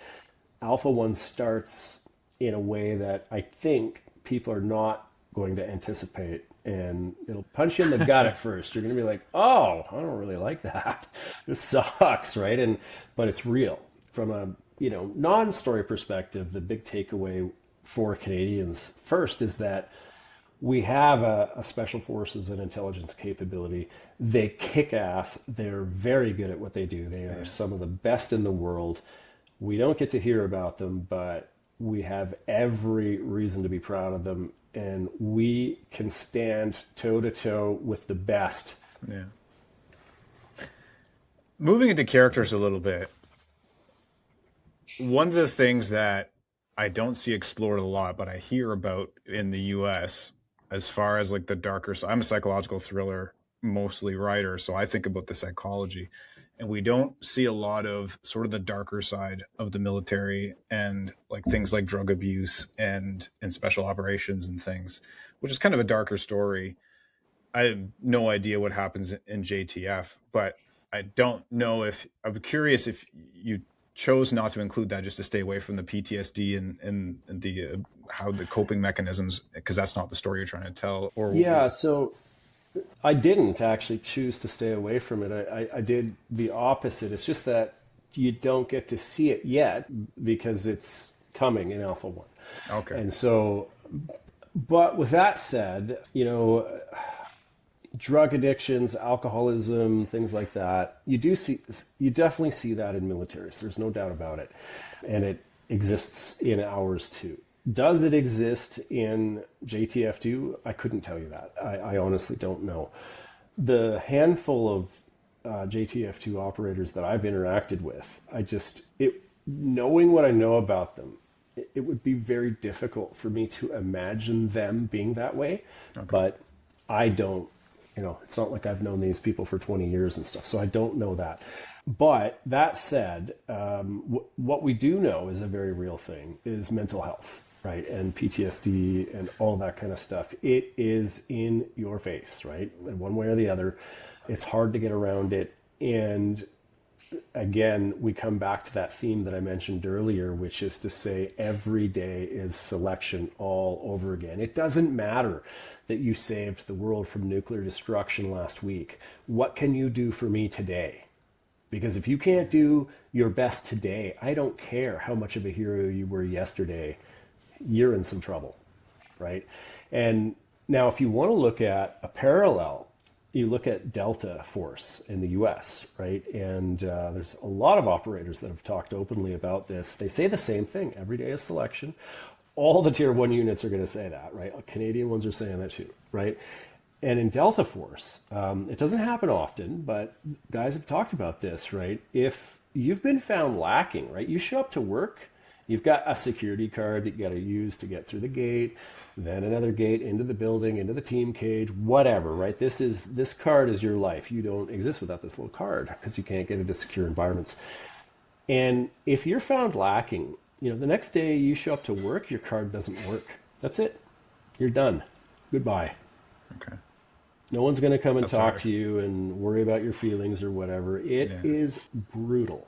Alpha 1 starts in a way that I think people are not going to anticipate, and it'll punch you in the gut at first. You're going to be like, oh, I don't really like that. This sucks, right? But it's real. From a non-story perspective, the big takeaway for Canadians first is that we have a special forces and intelligence capability. They kick ass. They're very good at what they do. They are some of the best in the world. We don't get to hear about them, but we have every reason to be proud of them, and we can stand toe-to-toe with the best. Yeah. Moving into characters a little bit, one of the things that I don't see explored a lot, but I hear about in the US, as far as like the darker side, I'm a psychological thriller mostly writer, so I think about the psychology. And we don't see a lot of sort of the darker side of the military and like things like drug abuse and special operations and things, which is kind of a darker story. I have no idea what happens in JTF, but I don't know if I'm curious if you chose not to include that just to stay away from the PTSD and the how the coping mechanisms, because that's not the story you're trying to tell. Or Yeah, so I didn't actually choose to stay away from it. I did the opposite. It's just that you don't get to see it yet because it's coming in Alpha 1. okay, And so, but with that said, drug addictions, alcoholism, things like that, you definitely see that in militaries. There's no doubt about it. And it exists in ours too. Does it exist in JTF Two? I couldn't tell you that. I honestly don't know. The handful of JTF Two operators that I've interacted with, knowing what I know about them, it would be very difficult for me to imagine them being that way. Okay. But I don't, it's not like I've known these people for 20 years and stuff, so I don't know that. But that said, what we do know is a very real thing is mental health, right? And PTSD and all that kind of stuff. It is in your face, right? And one way or the other, it's hard to get around it. And again, we come back to that theme that I mentioned earlier, which is to say every day is selection all over again. It doesn't matter that you saved the world from nuclear destruction last week. What can you do for me today? Because if you can't do your best today, I don't care how much of a hero you were yesterday, you're in some trouble, right? And now if you want to look at a parallel, you look at Delta Force in the US, right? And there's a lot of operators that have talked openly about this. They say the same thing. Every day is selection. All the tier 1 units are going to say that, right? Canadian ones are saying that too, right? And in Delta Force, it doesn't happen often, but guys have talked about this, right? If you've been found lacking, right? You show up to work, you've got a security card that you got to use to get through the gate, then another gate into the building, into the team cage, whatever, right? This card is your life. You don't exist without this little card because you can't get into secure environments. And if you're found lacking, the next day you show up to work, your card doesn't work. That's it. You're done. Goodbye. Okay. No one's going to come and talk to you and worry about your feelings or whatever. It is brutal.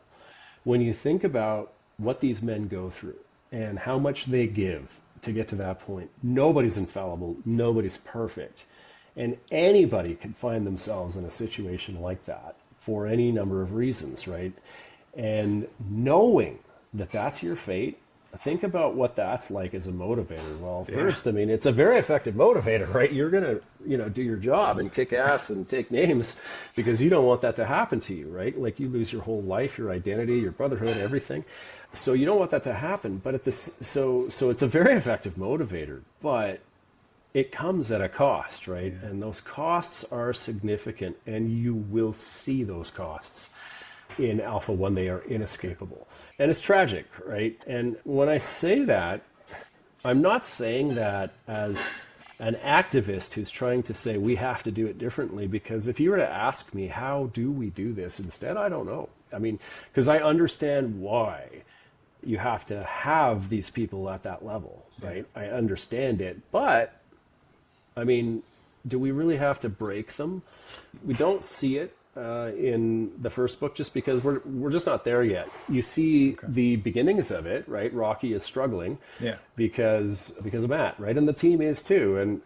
When you think about what these men go through and how much they give to get to that point, nobody's infallible, nobody's perfect. And anybody can find themselves in a situation like that for any number of reasons, right? And knowing that that's your fate, think about what that's like as a motivator. Well, first, it's a very effective motivator, right? You're going to, do your job and kick ass and take names because you don't want that to happen to you, right? Like you lose your whole life, your identity, your brotherhood, everything. So you don't want that to happen. But so it's a very effective motivator, but it comes at a cost, right? Yeah. And those costs are significant, and you will see those costs in Alpha 1. They are inescapable. And it's tragic, right? And when I say that, I'm not saying that as an activist who's trying to say we have to do it differently, because if you were to ask me, how do we do this instead, I don't know. Because I understand why you have to have these people at that level, right? I understand it, but do we really have to break them? We don't see it in the first book just because we're just not there yet. You see the beginnings of it, right? Rocky is struggling because of Matt, right? And the team is too. And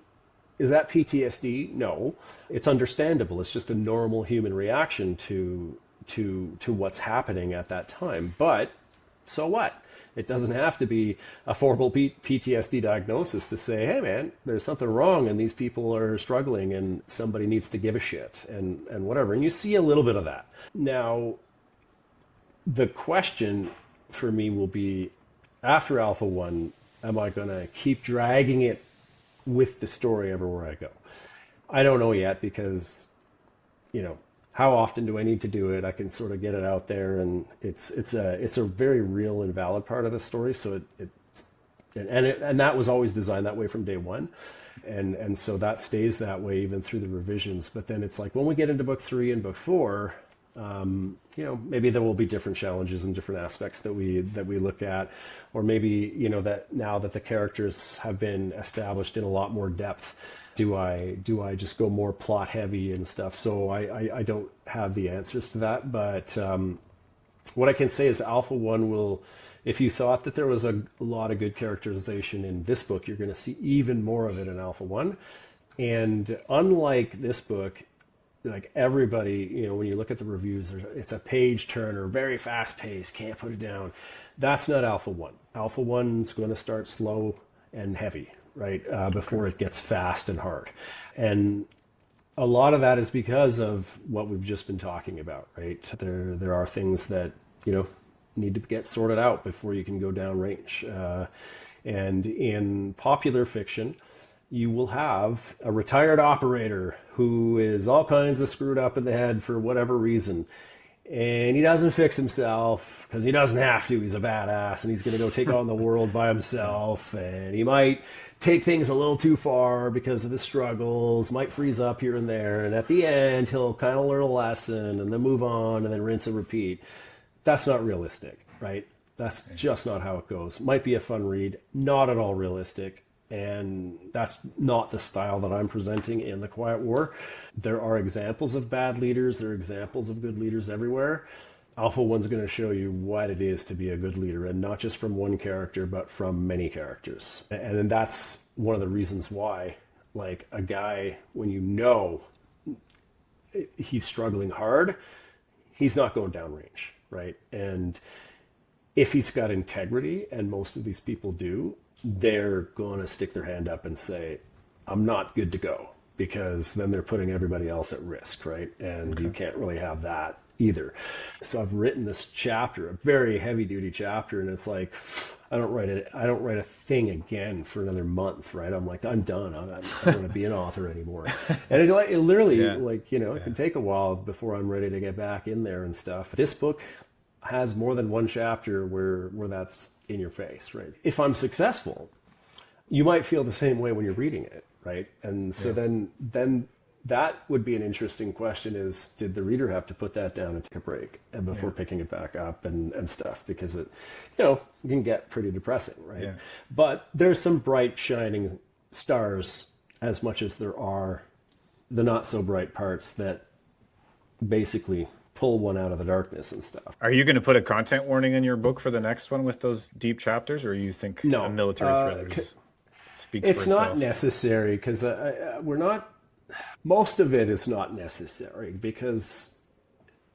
is that PTSD? No, it's understandable. It's just a normal human reaction to what's happening at that time. But so what? It doesn't have to be a formal PTSD diagnosis to say, hey man, there's something wrong and these people are struggling and somebody needs to give a shit and whatever. And you see a little bit of that. Now, the question for me will be, after Alpha 1, am I going to keep dragging it with the story everywhere I go? I don't know yet because, how often do I need to do it? I can sort of get it out there, and it's a very real and valid part of the story. So and that was always designed that way from day one, and so that stays that way even through the revisions. But then it's like when we get into book 3 and book 4, maybe there will be different challenges and different aspects that we look at, or maybe that now that the characters have been established in a lot more depth, do I just go more plot heavy and stuff? So I don't have the answers to that, but what I can say is Alpha 1 will, if you thought that there was a lot of good characterization in this book, you're going to see even more of it in Alpha 1. And unlike this book, like everybody, when you look at the reviews, it's a page turner, very fast paced, can't put it down. That's not Alpha 1. Alpha 1's going to start slow and heavy, right? Before it gets fast and hard. And a lot of that is because of what we've just been talking about, right? There are things that, need to get sorted out before you can go downrange. And in popular fiction, you will have a retired operator who is all kinds of screwed up in the head for whatever reason. And he doesn't fix himself because he doesn't have to. He's a badass and he's going to go take on the world by himself. And he might take things a little too far because of his struggles, might freeze up here and there. And at the end, he'll kind of learn a lesson and then move on and then rinse and repeat. That's not realistic, right? That's just not how it goes. Might be a fun read, not at all realistic. And that's not the style that I'm presenting in The Quiet War. There are examples of bad leaders. There are examples of good leaders everywhere. Alpha 1's going to show you what it is to be a good leader, and not just from one character, but from many characters. And then that's one of the reasons why, like, a guy, when he's struggling hard, he's not going downrange, right? And if he's got integrity, and most of these people do, they're going to stick their hand up and say, I'm not good to go, because then they're putting everybody else at risk, right? And you can't really have that either. So I've written this chapter, a very heavy duty chapter, and it's like, I don't write a thing again for another month, right? I'm like, I'm done. I don't want to be an author anymore. And it literally, it can take a while before I'm ready to get back in there and stuff. This book has more than one chapter where that's in your face, right? If I'm successful, you might feel the same way when you're reading it, right? And so then that would be an interesting question: is did the reader have to put that down and take a break and before picking it back up and stuff? Because it can get pretty depressing, right? Yeah. But there's some bright shining stars as much as there are the not so bright parts that basically pull one out of the darkness and stuff. Are you going to put a content warning in your book for the next one with those deep chapters, or you think a military thriller speaks for itself? It's not necessary, because most of it is not necessary, because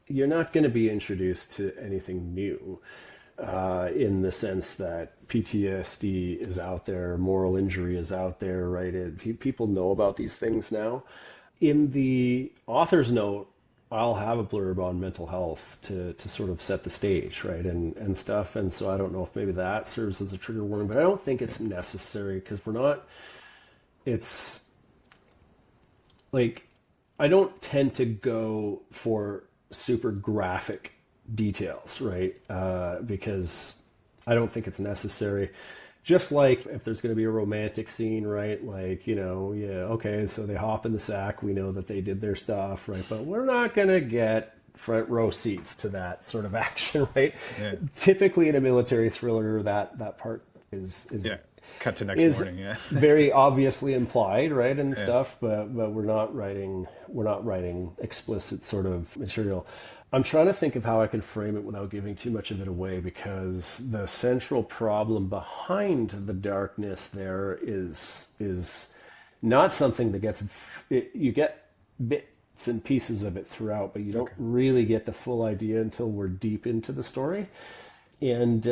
you're not going to be introduced to anything new in the sense that PTSD is out there, moral injury is out there, right? People know about these things now. In the author's note, I'll have a blurb on mental health to sort of set the stage, right, and stuff. And so I don't know if maybe that serves as a trigger warning, but I don't think it's necessary, because it's like, I don't tend to go for super graphic details, right, because I don't think it's necessary. Just like if there's going to be a romantic scene, right? Like, okay, so they hop in the sack. We know that they did their stuff, right? But we're not going to get front row seats to that sort of action, right? Yeah. Typically in a military thriller, that part is cut to next morning, very obviously implied, right, and stuff. But we're not writing explicit sort of material. I'm trying to think of how I can frame it without giving too much of it away, because the central problem behind the darkness there is not something that you get bits and pieces of it throughout, but you don't really get the full idea until we're deep into the story. And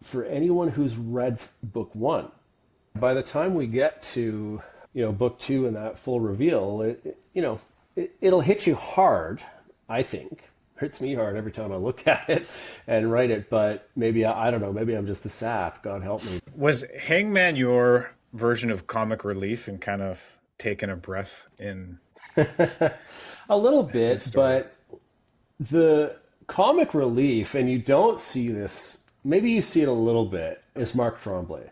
for anyone who's read book 1, by the time we get to book 2 and that full reveal, it'll hit you hard. I think hits me hard every time I look at it and write it, but maybe I don't know, maybe I'm just a sap, God help me. Was Hangman your version of comic relief and kind of taking a breath in? A little bit, story. but the comic relief, and you don't see this, maybe you see it a little bit, is Mark Tremblay.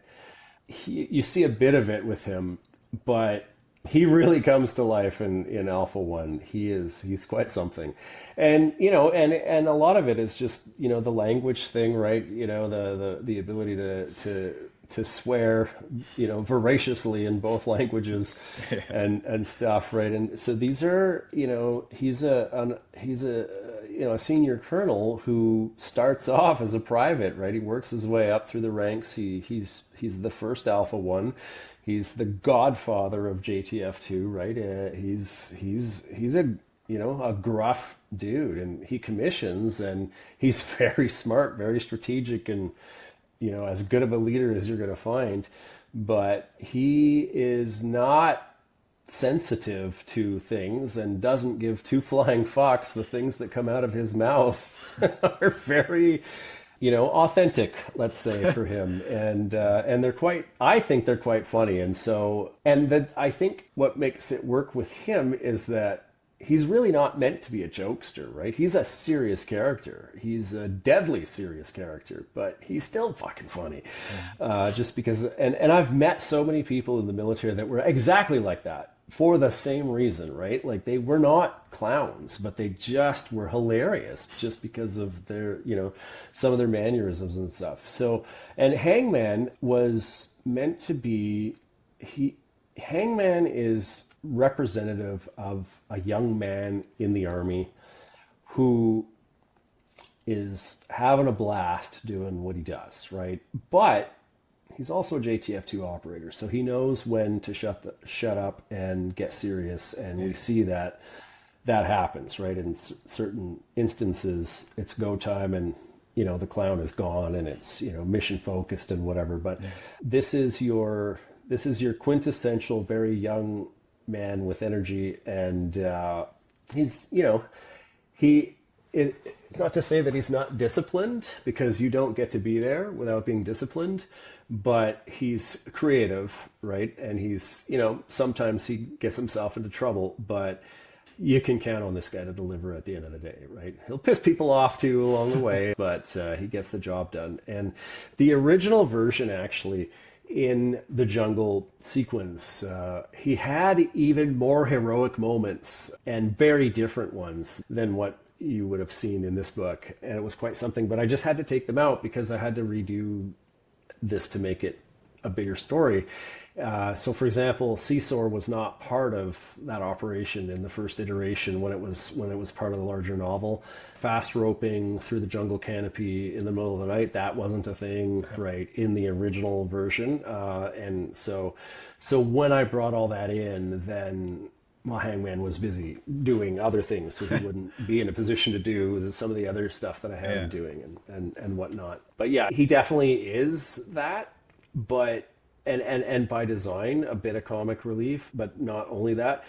You see a bit of it with him, but he really comes to life in Alpha One. He's quite something, and and a lot of it is just the language thing, right? The ability to swear, voraciously in both languages, and stuff, right? And so these are, he's a a senior colonel who starts off as a private, right? He works his way up through the ranks. He's the first Alpha One. He's the godfather of JTF Two, right? He's a a gruff dude, and he commissions, and he's very smart, very strategic, and as good of a leader as you're going to find. But he is not sensitive to things and doesn't give two flying fucks. The things that come out of his mouth are very, authentic, let's say, for him, and they're quite. I think they're quite funny, and so that I think what makes it work with him is that he's really not meant to be a jokester, right? He's a serious character. He's a deadly serious character, but he's still fucking funny. Just because, and I've met so many people in the military that were exactly like that for the same reason, right? Like they were not clowns, but they just were hilarious just because of their, some of their mannerisms and stuff. So, and Hangman was meant to be, Hangman is representative of a young man in the army who is having a blast doing what he does, right? But he's also a JTF2 operator, so he knows when to shut up and get serious, and we see that happens, right? In certain instances, it's go time, and the clown is gone, and it's mission focused and whatever. But this is your quintessential very young man with energy, and he's not to say that he's not disciplined, because you don't get to be there without being disciplined, but he's creative, right? And he's sometimes he gets himself into trouble, but you can count on this guy to deliver at the end of the day, right? He'll piss people off too along the way, but he gets the job done. And the original version, actually, in the jungle sequence, he had even more heroic moments, and very different ones than what you would have seen in this book. And it was quite something, but I just had to take them out because I had to redo this to make it a bigger story. So, for example, Seesaw was not part of that operation in the first iteration when it was part of the larger novel. Fast roping through the jungle canopy in the middle of the night, that wasn't a thing, right, in the original version. And so when I brought all that in, then Hangman was busy doing other things, so he wouldn't be in a position to do some of the other stuff that I had him doing and whatnot. But yeah, he definitely is that, but and by design, a bit of comic relief, but not only that.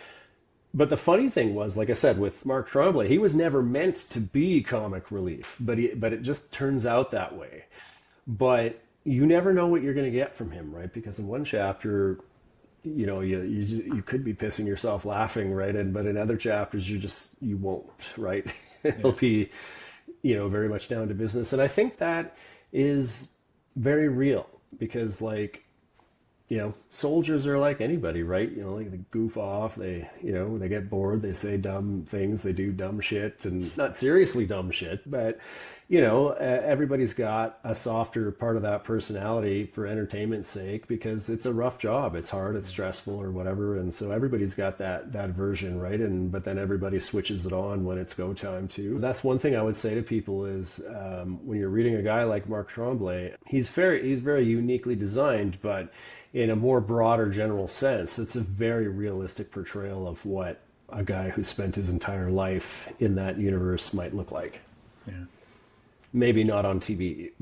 But the funny thing was, like I said, with Mark Tremblay, he was never meant to be comic relief, but it just turns out that way. But you never know what you're going to get from him, right? Because in one chapter, you could be pissing yourself laughing, right? But in other chapters, you won't, right? It'll be, very much down to business. And I think that is very real, because soldiers are like anybody, right? They goof off, they get bored, they say dumb things, they do dumb shit, and not seriously dumb shit, but everybody's got a softer part of that personality for entertainment's sake, because it's a rough job, it's hard, it's stressful, or whatever, and so everybody's got that version, right? But then everybody switches it on when it's go time too. That's one thing I would say to people is, when you're reading a guy like Mark Tremblay, he's very uniquely designed, but in a more broader general sense, it's a very realistic portrayal of what a guy who spent his entire life in that universe might look like. Yeah. Maybe not on TV,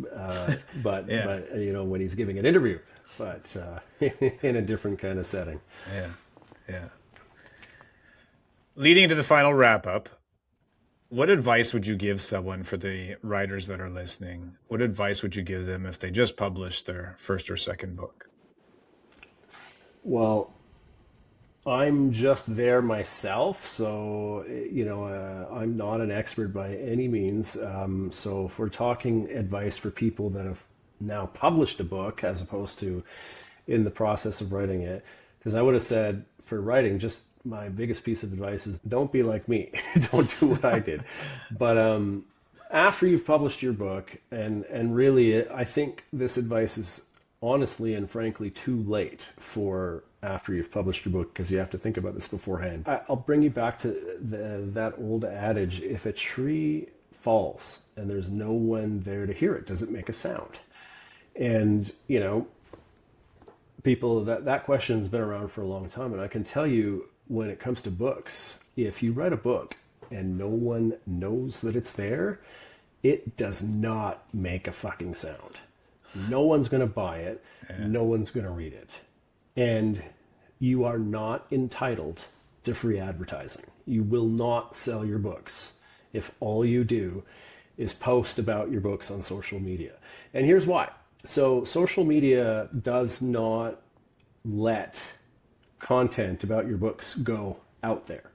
but when he's giving an interview, but in a different kind of setting. Yeah. Leading to the final wrap up, what advice would you give someone, for the writers that are listening? What advice would you give them if they just published their first or second book? Well, I'm just there myself, so I'm not an expert by any means. So if we're talking advice for people that have now published a book as opposed to in the process of writing it, because I would have said for writing, just my biggest piece of advice is don't be like me. Don't do what I did. But after you've published your book, and really, I think this advice is honestly and frankly too late for after you've published your book, because you have to think about this beforehand. I'll bring you back to that old adage: if a tree falls and there's no one there to hear it, does it make a sound? And people, that question's been around for a long time, and I can tell you, when it comes to books, if you write a book and no one knows that it's there, it does not make a fucking sound. No one's going to buy it. Yeah. No one's going to read it. And you are not entitled to free advertising. You will not sell your books if all you do is post about your books on social media. And here's why. So social media does not let content about your books go out there.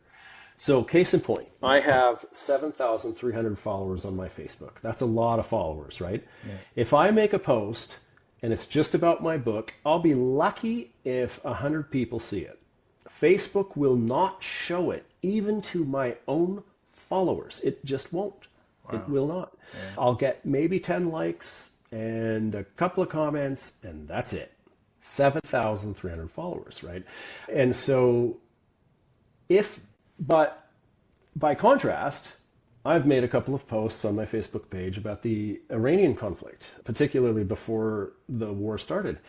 So case in point, I have 7,300 followers on my Facebook. That's a lot of followers, right? Yeah. If I make a post and it's just about my book, I'll be lucky if 100 people see it. Facebook will not show it even to my own followers. It just won't. Wow. It will not. Yeah. I'll get maybe 10 likes and a couple of comments, and that's it. 7,300 followers, right? And so but by contrast, I've made a couple of posts on my Facebook page about the Iranian conflict, particularly before the war started.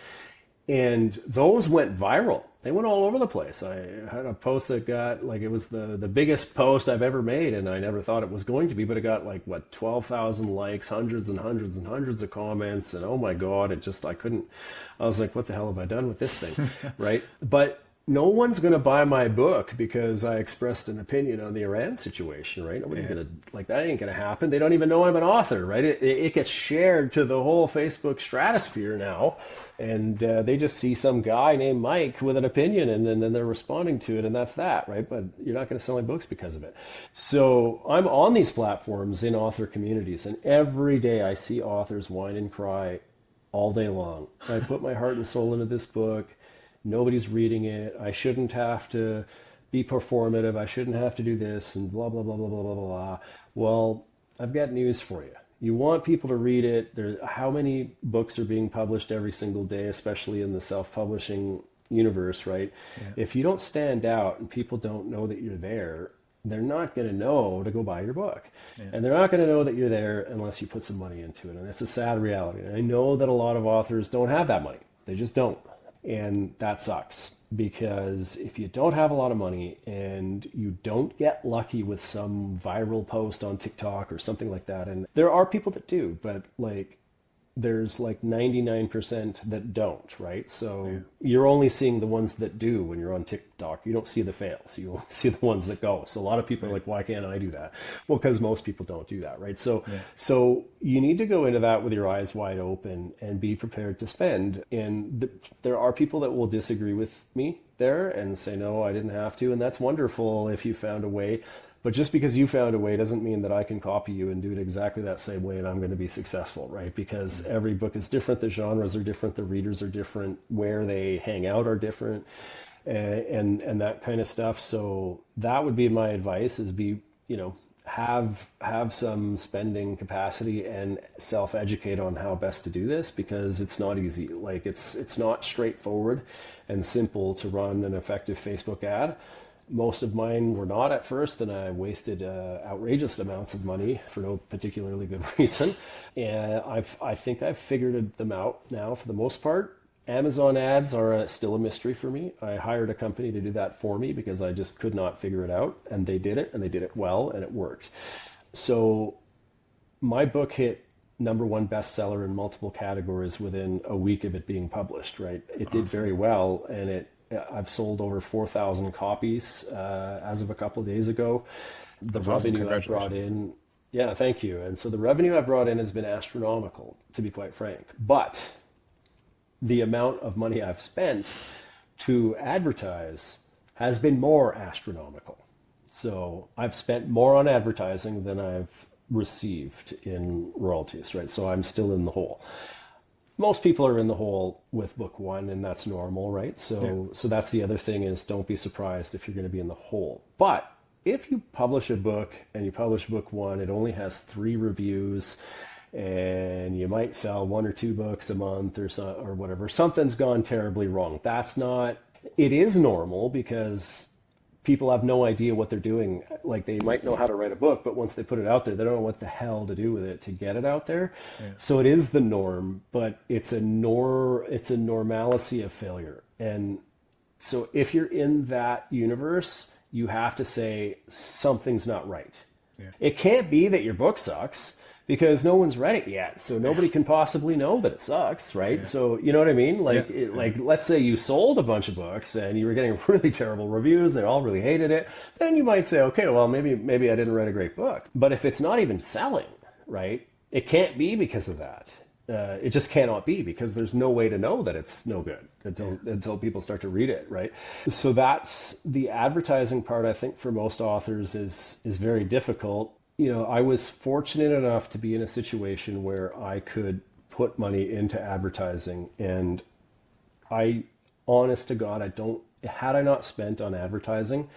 And those went viral. They went all over the place. I had a post that got, it was the biggest post I've ever made, and I never thought it was going to be, but it got 12,000 likes, hundreds and hundreds and hundreds of comments, and oh my God, I was like, what the hell have I done with this thing, right? But no one's going to buy my book because I expressed an opinion on the Iran situation, right? Nobody's going to, that ain't going to happen. They don't even know I'm an author, right? It gets shared to the whole Facebook stratosphere now. And they just see some guy named Mike with an opinion, and then they're responding to it, and that's that, right? But you're not going to sell my books because of it. So I'm on these platforms in author communities, and every day I see authors whine and cry all day long. I put my heart and soul into this book. Nobody's reading it. I shouldn't have to be performative. I shouldn't have to do this and blah, blah, blah, blah, blah, blah, blah. Well, I've got news for you. You want people to read it. How many books are being published every single day, especially in the self-publishing universe, right? Yeah. If you don't stand out and people don't know that you're there, they're not going to know to go buy your book. Yeah. And they're not going to know that you're there unless you put some money into it. And it's a sad reality. And I know that a lot of authors don't have that money. They just don't. And that sucks, because if you don't have a lot of money and you don't get lucky with some viral post on TikTok or something like that, and there are people that do, but there's 99% that don't, right? So you're only seeing the ones that do when you're on TikTok. You don't see the fails. You only see the ones that go. So a lot of people are like, why can't I do that? Well, because most people don't do that, right? So you need to go into that with your eyes wide open and be prepared to spend. And there are people that will disagree with me there and say, no, I didn't have to. And that's wonderful if you found a way. But just because you found a way doesn't mean that I can copy you and do it exactly that same way and I'm going to be successful, right? Because every book is different, the genres are different, the readers are different, where they hang out are different, and that kind of stuff. So that would be my advice: is have some spending capacity and self-educate on how best to do this, because it's not easy. It's not straightforward and simple to run an effective Facebook ad. Most of mine were not at first, and I wasted outrageous amounts of money for no particularly good reason. And I think I've figured them out now for the most part. Amazon ads are still a mystery for me. I hired a company to do that for me because I just could not figure it out, and they did it, and they did it well, and it worked. So my book hit #1 bestseller in multiple categories within a week of it being published, right? It did very well, and I've sold over 4,000 copies as of a couple of days ago. The revenue I brought in, thank you. And so the revenue I brought in has been astronomical, to be quite frank. But the amount of money I've spent to advertise has been more astronomical. So I've spent more on advertising than I've received in royalties, right? So I'm still in the hole. Most people are in the hole with book one, and that's normal, right? So that's the other thing, is don't be surprised if you're going to be in the hole. But if you publish a book and you publish book one, it only has 3 reviews, and you might sell 1 or 2 books a month or whatever. Something's gone terribly wrong. It is normal, because people have no idea what they're doing. Like, they might know how to write a book, but once they put it out there, they don't know what the hell to do with it to get it out there. Yeah. So it is the norm, but it's a normalcy of failure. And so if you're in that universe, you have to say something's not right. Yeah. It can't be that your book sucks, because no one's read it yet, so nobody can possibly know that it sucks, right? Yeah. So you know what I mean? Like, let's say you sold a bunch of books and you were getting really terrible reviews, they all really hated it, then you might say, okay, well, maybe I didn't write a great book. But if it's not even selling, right, it can't be because of that. It just cannot be, because there's no way to know that it's no good until people start to read it, right? So that's the advertising part. I think for most authors is very difficult. You know, I was fortunate enough to be in a situation where I could put money into advertising, and honest to God, had I not spent on advertising,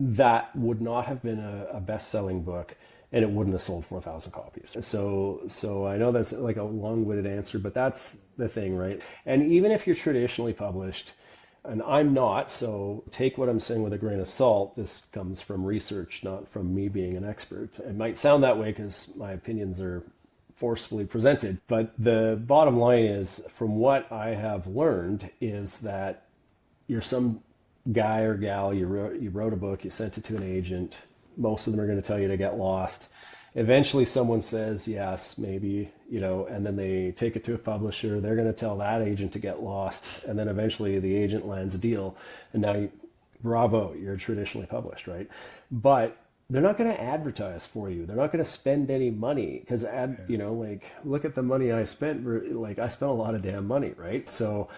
that would not have been a best-selling book, and it wouldn't have sold 4,000 copies. So I know that's like a long-winded answer, but that's the thing, right? And even if you're traditionally published, and I'm not, so take what I'm saying with a grain of salt. This comes from research, not from me being an expert. It might sound that way because my opinions are forcefully presented, but the bottom line is, from what I have learned, is that you're some guy or gal, you wrote a book, you sent it to an agent. Most of them are going to tell you to get lost. Eventually someone says yes, maybe, and then they take it to a publisher. They're going to tell that agent to get lost. And then eventually the agent lands a deal. And now, bravo, you're traditionally published, right? But they're not going to advertise for you. They're not going to spend any money, because look at the money I spent. Like, I spent a lot of damn money, right? So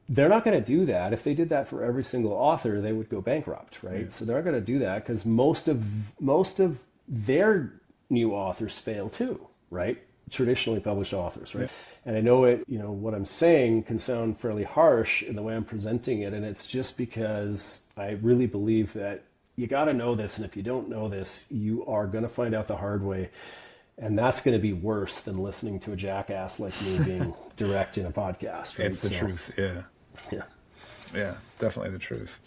they're not going to do that. If they did that for every single author, they would go bankrupt, right? Yeah. So they're not going to do that, because most of their new authors fail too, right? Traditionally published authors, right? Yeah. And I know what I'm saying can sound fairly harsh in the way I'm presenting it, and it's just because I really believe that you got to know this, and if you don't know this, you are going to find out the hard way, and that's going to be worse than listening to a jackass like me being direct in a podcast, right? It's the truth, yeah, definitely the truth.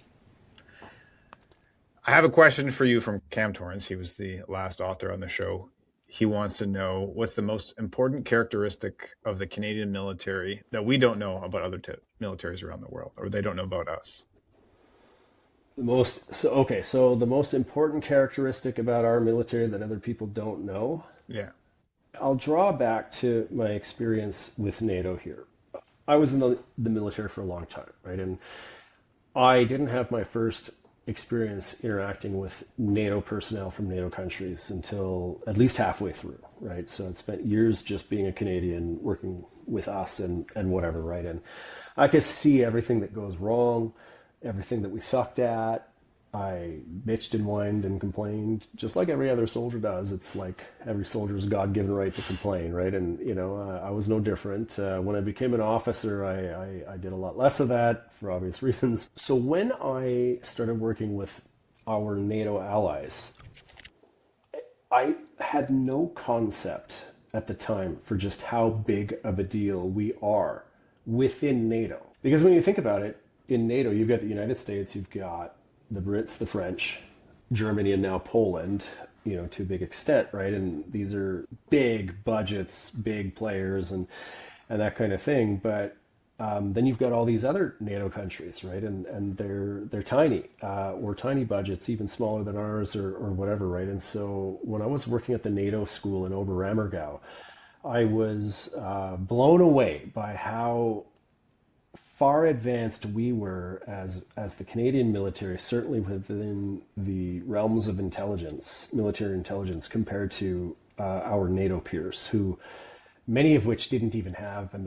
I have a question for you from Cam Torrance. He was the last author on the show. He wants to know, what's the most important characteristic of the Canadian military that we don't know about other militaries around the world, or they don't know about us? The most important characteristic about our military that other people don't know? Yeah. I'll draw back to my experience with NATO here. I was in the military for a long time, right? And I didn't have my first experience interacting with NATO personnel from NATO countries until at least halfway through, right? So I spent years just being a Canadian working with us and whatever, right? And I could see everything that goes wrong, everything that we sucked at. I bitched and whined and complained, just like every other soldier does. It's like every soldier's God-given right to complain, right? And, I was no different. When I became an officer, I did a lot less of that for obvious reasons. So when I started working with our NATO allies, I had no concept at the time for just how big of a deal we are within NATO. Because when you think about it, in NATO, you've got the United States, you've got the Brits, the French, Germany, and now Poland, to a big extent, right? And these are big budgets, big players, and that kind of thing. But then you've got all these other NATO countries, right? And they're tiny, or tiny budgets, even smaller than ours, or whatever, right? And so when I was working at the NATO school in Oberammergau, I was blown away by how far advanced we were as the Canadian military, certainly within the realms of intelligence, military intelligence, compared to our NATO peers, who many of which didn't even have a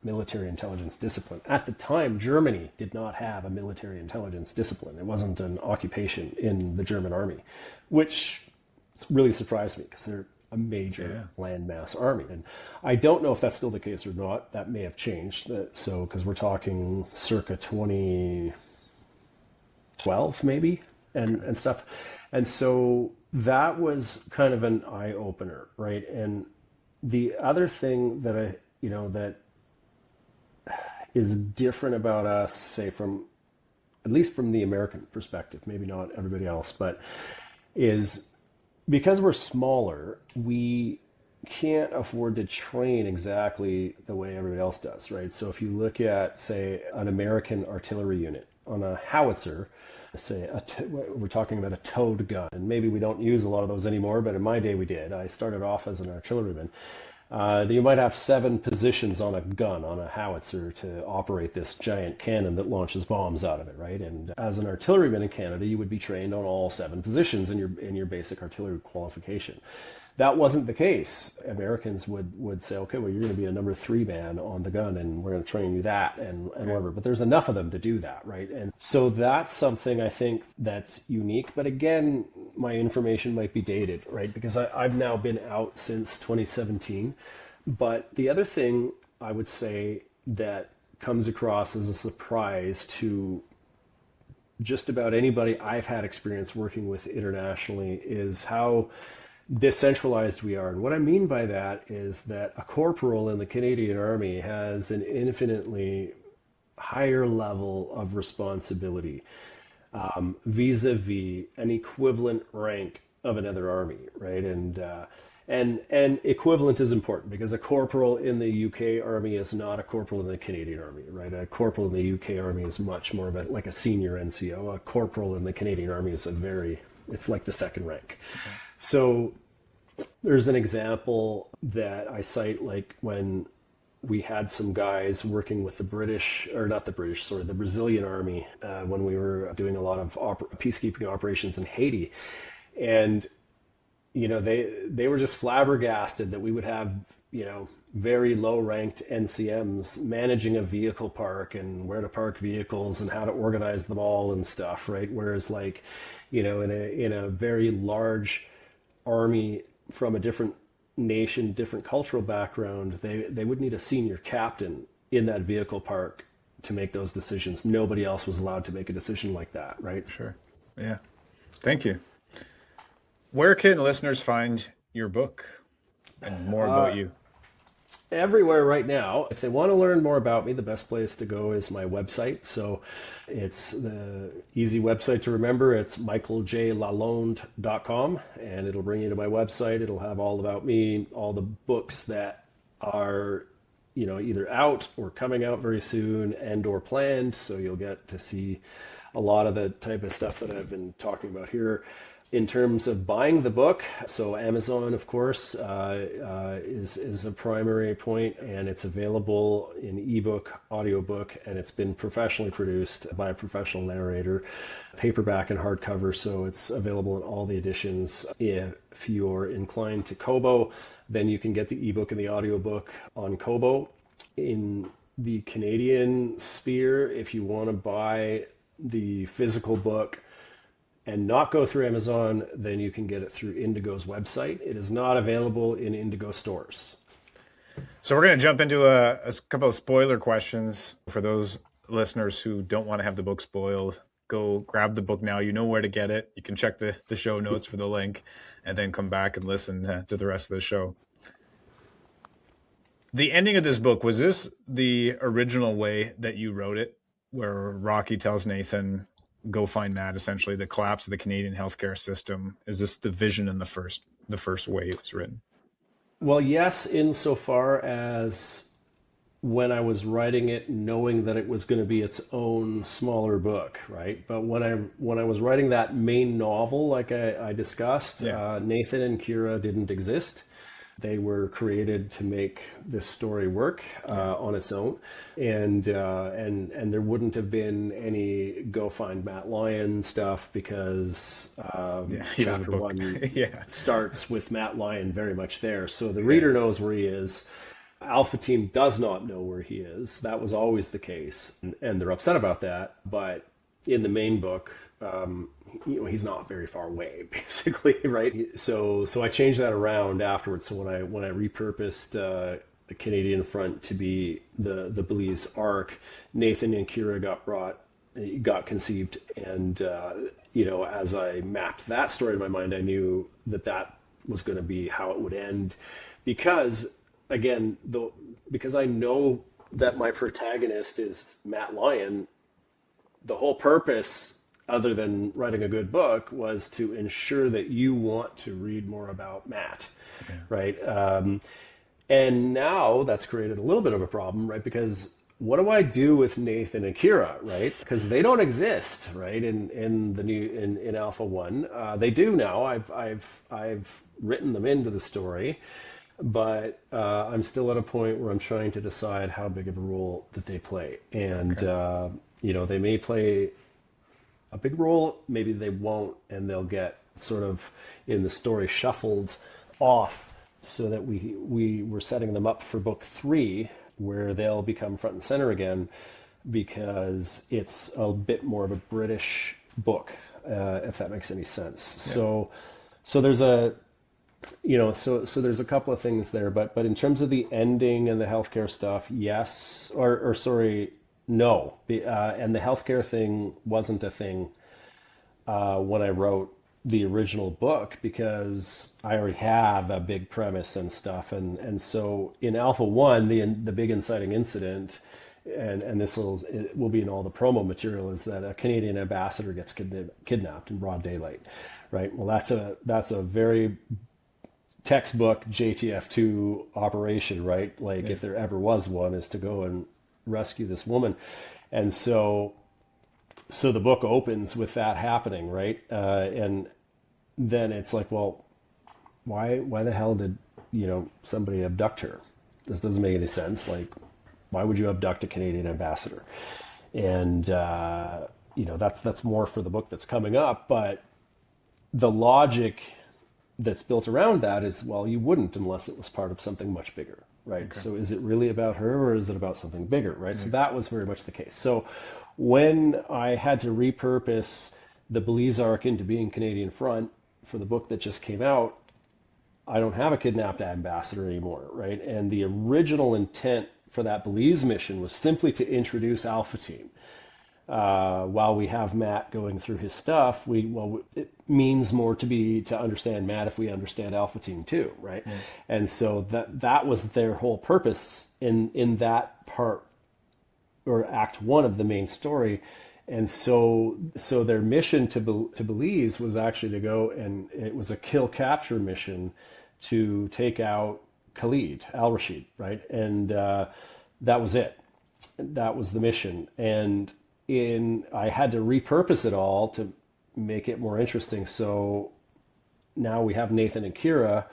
military intelligence discipline. At the time, Germany did not have a military intelligence discipline. It wasn't an occupation in the German army, which really surprised me because they're a major landmass army. And I don't know if that's still the case or not. That may have changed. So, because we're talking circa 2012 maybe and stuff. And so that was kind of an eye opener, right? And the other thing that that is different about us, say from, at least from the American perspective, maybe not everybody else, but is because we're smaller, we can't afford to train exactly the way everybody else does, right? So if you look at, say, an American artillery unit on a howitzer, say we're talking about a towed gun, and maybe we don't use a lot of those anymore, but in my day we did. I started off as an artilleryman. You might have 7 positions on a gun, on a howitzer, to operate this giant cannon that launches bombs out of it, right? And as an artilleryman in Canada, you would be trained on all 7 positions in your basic artillery qualification. That wasn't the case. Americans would say, okay, well, you're going to be a number 3 man on the gun, and we're going to train you that and whatever. But there's enough of them to do that, right? And so that's something I think that's unique. But again, my information might be dated, right? Because I've now been out since 2017. But the other thing I would say that comes across as a surprise to just about anybody I've had experience working with internationally is how decentralized we are. And what I mean by that is that a corporal in the Canadian Army has an infinitely higher level of responsibility vis-a-vis an equivalent rank of another army, right? And equivalent is important because a corporal in the UK Army is not a corporal in the Canadian Army, right? A corporal in the UK Army is much more of like a senior NCO. A corporal in the Canadian Army is it's like the second rank. Okay. So there's an example that I cite, like when we had some guys working with the Brazilian army when we were doing a lot of peacekeeping operations in Haiti. And, they were just flabbergasted that we would have, very low ranked NCMs managing a vehicle park and where to park vehicles and how to organize them all and stuff, right? Whereas in a very large army from a different nation, different cultural background, they would need a senior captain in that vehicle park to make those decisions. Nobody else was allowed to make a decision like that, right? Sure. Yeah. Thank you. Where can listeners find your book and more about you? Everywhere right now. If they want to learn more about me, the best place to go is my website. So it's the easy website to remember. It's michaeljlalonde.com, and it'll bring you to my website. It'll have all about me, all the books that are, either out or coming out very soon and or planned. So you'll get to see a lot of the type of stuff that I've been talking about here. In terms of buying the book, so Amazon, of course, is a primary point, and it's available in ebook, audiobook, and it's been professionally produced by a professional narrator, paperback and hardcover, so it's available in all the editions. If you're inclined to Kobo, then you can get the ebook and the audiobook on Kobo. In the Canadian sphere, if you want to buy the physical book and not go through Amazon, then you can get it through Indigo's website. It is not available in Indigo stores. So we're going to jump into a couple of spoiler questions for those listeners who don't want to have the book spoiled. Go grab the book now. You know where to get it. You can check the show notes for the link and then come back and listen to the rest of the show. The ending of this book, was this the original way that you wrote it, where Rocky tells Nathan, go find that, essentially the collapse of the Canadian healthcare system? Is this the vision in the first way it was written? Well, yes, insofar as when I was writing it, knowing that it was going to be its own smaller book, right? But when I was writing that main novel, like I discussed, Nathan and Kira didn't exist. They were created to make this story work on its own, and there wouldn't have been any go find Matt Lyon stuff because chapter 1 starts with Matt Lyon very much there. So the reader knows where he is. Alpha Team does not know where he is. That was always the case, and they're upset about that. But in the main book, he's not very far away, basically, right? So I changed that around afterwards. So when I repurposed the Canadian front to be the Belize arc, Nathan and Kira got conceived, and as I mapped that story in my mind, I knew that was going to be how it would end, because again, because I know that my protagonist is Matt Lyon, the whole purpose, other than writing a good book, was to ensure that you want to read more about Matt, right? And now that's created a little bit of a problem, right? Because what do I do with Nathan and Kira, right? Because they don't exist, right? In the new in Alpha One, they do now. I've written them into the story, but I'm still at a point where I'm trying to decide how big of a role that they play, and they may play a big role, maybe they won't, and they'll get sort of in the story shuffled off, so that we were setting them up for book 3, where they'll become front and center again, because it's a bit more of a British book, if that makes any sense. Yeah. So there's so there's a couple of things there, but in terms of the ending and the healthcare stuff, yes, or sorry, no, and the healthcare thing wasn't a thing when I wrote the original book, because I already have a big premise and stuff, and so in Alpha One, the big inciting incident, and this will be in all the promo material, is that a Canadian ambassador gets kidnapped in broad daylight, right? Well, that's a very textbook JTF Two operation, right? Like, if there ever was one, is to go and rescue this woman, and so the book opens with that happening, right? And then it's like, well, why the hell did somebody abduct her? This doesn't make any sense. Like, why would you abduct a Canadian ambassador? And that's more for the book that's coming up. But the logic that's built around that is, well, you wouldn't unless it was part of something much bigger, right? Okay. So is it really about her, or is it about something bigger, right? Mm-hmm. So that was very much the case. So when I had to repurpose the Belize arc into being Canadian front for the book that just came out, I don't have a kidnapped ambassador anymore, right? And the original intent for that Belize mission was simply to introduce Alpha Team. While we have Matt going through his stuff, it means more to understand Matt if we understand Alpha Team too, right? Mm. And so that was their whole purpose in that part, or Act 1 of the main story. And so their mission to Belize was actually to go, and it was a kill capture mission to take out Khalid al-Rashid, right? And that was it. That was the mission. And I had to repurpose it all to make it more interesting. So now we have Nathan and Kira,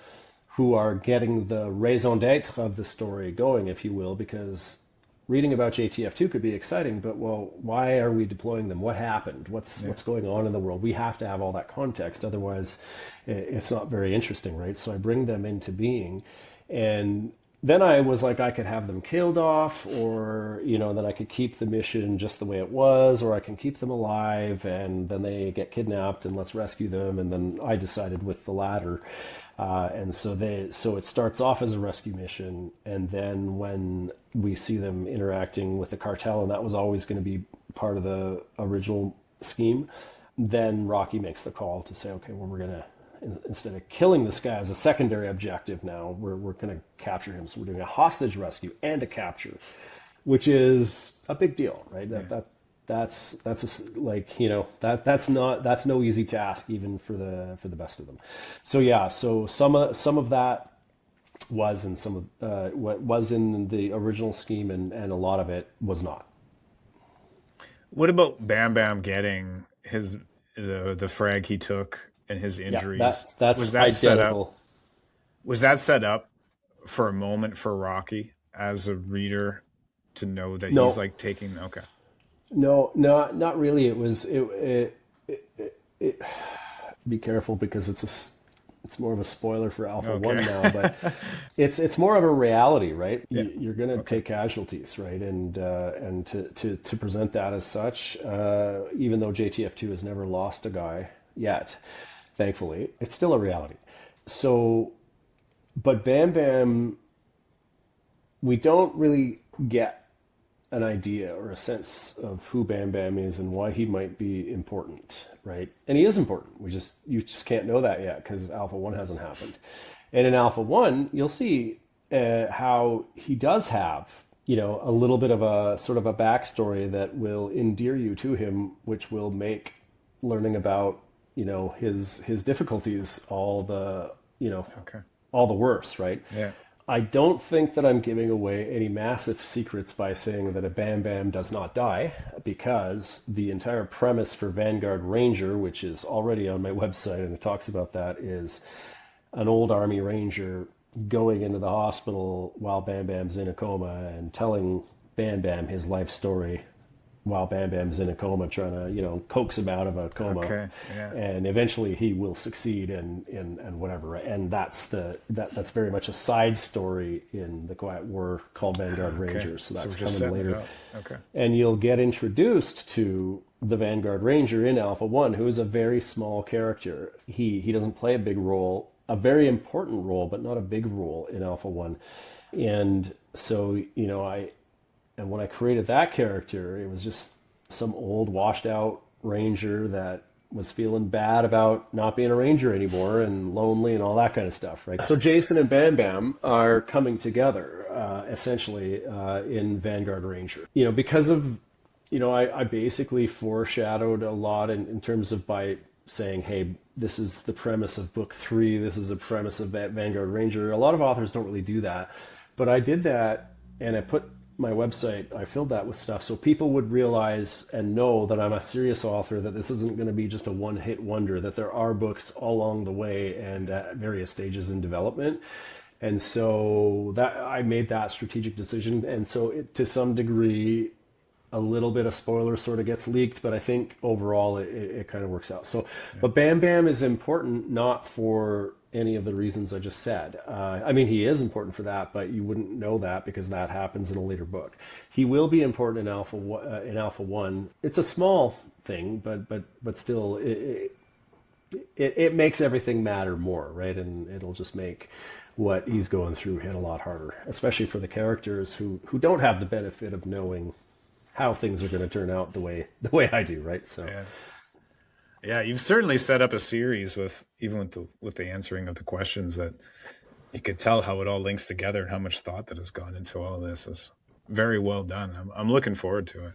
who are getting the raison d'etre of the story going, if you will, because reading about JTF Two could be exciting, but, well, why are we deploying them? What happened? What's going on in the world? We have to have all that context. Otherwise, it's not very interesting, right? So I bring them into being. And then I was like, I could have them killed off, or, then I could keep the mission just the way it was, or I can keep them alive, and then they get kidnapped and let's rescue them. And then I decided with the latter. And so it starts off as a rescue mission, and then when we see them interacting with the cartel, and that was always going to be part of the original scheme, then Rocky makes the call to say, okay, well, we're going to, instead of killing this guy as a secondary objective, now we're going to capture him. So we're doing a hostage rescue and a capture, which is a big deal, right? Yeah. That's no easy task, even for the best of them. So yeah, so some of that was in some of what was in the original scheme, and a lot of it was not. What about Bam Bam getting the frag he took and his injuries? Yeah, that's was that identical. Was that set up for a moment for Rocky as a reader to know that he's like taking? Okay. No, not really. It was be careful, because it's more of a spoiler for Alpha Okay. One now, but it's more of a reality, right? Yeah. You're going to take casualties, right? And to present that as such, even though JTF Two has never lost a guy yet, thankfully, it's still a reality. So, but Bam Bam, we don't really get an idea or a sense of who Bam Bam is and why he might be important, right? And he is important. You just can't know that yet because Alpha One hasn't happened. And in Alpha One, you'll see how he does have, a little bit of a sort of a backstory that will endear you to him, which will make learning about, his difficulties Okay. all the worse, right? Yeah. I don't think that I'm giving away any massive secrets by saying that a Bam Bam does not die, because the entire premise for Vanguard Ranger, which is already on my website and it talks about that, is an old Army Ranger going into the hospital while Bam Bam's in a coma and telling Bam Bam his life story while Bam Bam's in a coma, trying to, coax him out of a coma. Okay, yeah. And eventually he will succeed and whatever. And that's very much a side story in the Quiet War called Vanguard Rangers. So that's we're just coming setting it later. up. Okay. And you'll get introduced to the Vanguard Ranger in Alpha One, who is a very small character. He doesn't play a big role, a very important role, but not a big role in Alpha One. And so, and when I created that character, it was just some old washed out ranger that was feeling bad about not being a ranger anymore and lonely and all that kind of stuff, right? So Jason and Bam Bam are coming together, essentially, in Vanguard Ranger. Because of, I basically foreshadowed a lot in terms of by saying, hey, this is the premise of book 3, this is the premise of Vanguard Ranger. A lot of authors don't really do that, but I did that, and I put my website, I filled that with stuff so people would realize and know that I'm a serious author, that this isn't going to be just a one-hit wonder, that there are books all along the way and at various stages in development. And so that I made that strategic decision. And so to some degree, a little bit of spoiler sort of gets leaked, but I think overall it kind of works out. So, yeah. But Bam Bam is important not for any of the reasons I just said. He is important for that, but you wouldn't know that because that happens in a later book. He will be important in Alpha One. It's a small thing, but still, it makes everything matter more, right? And it'll just make what he's going through hit a lot harder, especially for the characters who don't have the benefit of knowing how things are going to turn out the way I do, right? So. Yeah. Yeah, you've certainly set up a series with the answering of the questions, that you could tell how it all links together and how much thought that has gone into all this. Is very well done. I'm looking forward to it.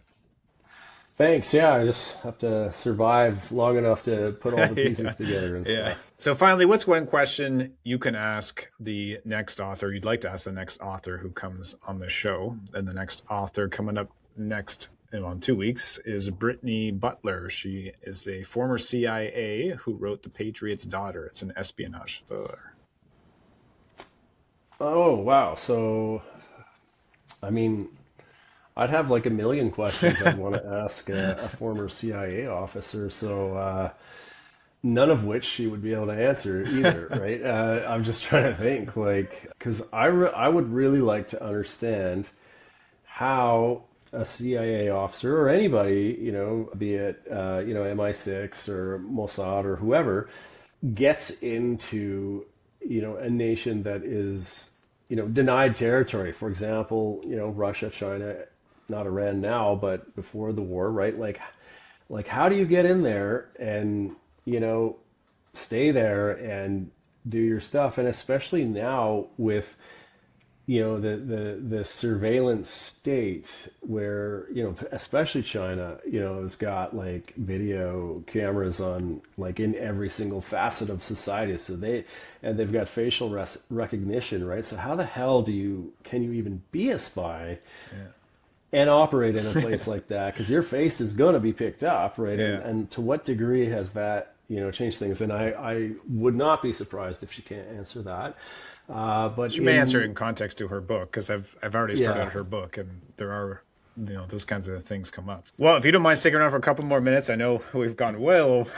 Thanks. Yeah, I just have to survive long enough to put all the pieces together and stuff. So finally, what's one question you can ask the next author, you'd like to ask the next author who comes on the show? And the next author coming up next in 2 weeks is Brittany Butler. She is a former CIA who wrote The Patriot's Daughter. It's an espionage thriller. Oh, wow. So, I'd have like a million questions I'd want to ask a former CIA officer. So, none of which she would be able to answer either, right? I'm just trying to think, because I would really like to understand how a CIA officer or anybody, be it, MI6 or Mossad or whoever, gets into, a nation that is, denied territory. For example, Russia, China, not Iran now, but before the war, right? Like how do you get in there and, stay there and do your stuff? And especially now with, the surveillance state where, especially China, has got like video cameras on like in every single facet of society. So they've got facial recognition, right? So how the hell can you even be a spy and operate in a place like that? Because your face is going to be picked up, right? Yeah. And to what degree has that, changed things? And I would not be surprised if she can't answer that. But she may answer it in context to her book, because I've already started her book, and there are those kinds of things come up. Well, if you don't mind sticking around for a couple more minutes, I know we've gone well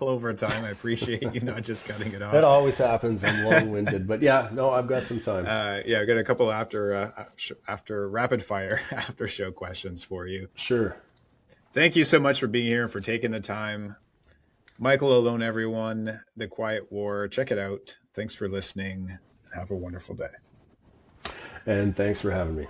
over time. I appreciate you not just cutting it off. That always happens. I'm long-winded, but yeah, no, I've got some time. Yeah, I've got a couple after rapid fire after show questions for you. Sure. Thank you so much for being here and for taking the time. Michael Lalonde, everyone, The Quiet War. Check it out. Thanks for listening. Have a wonderful day. And thanks for having me.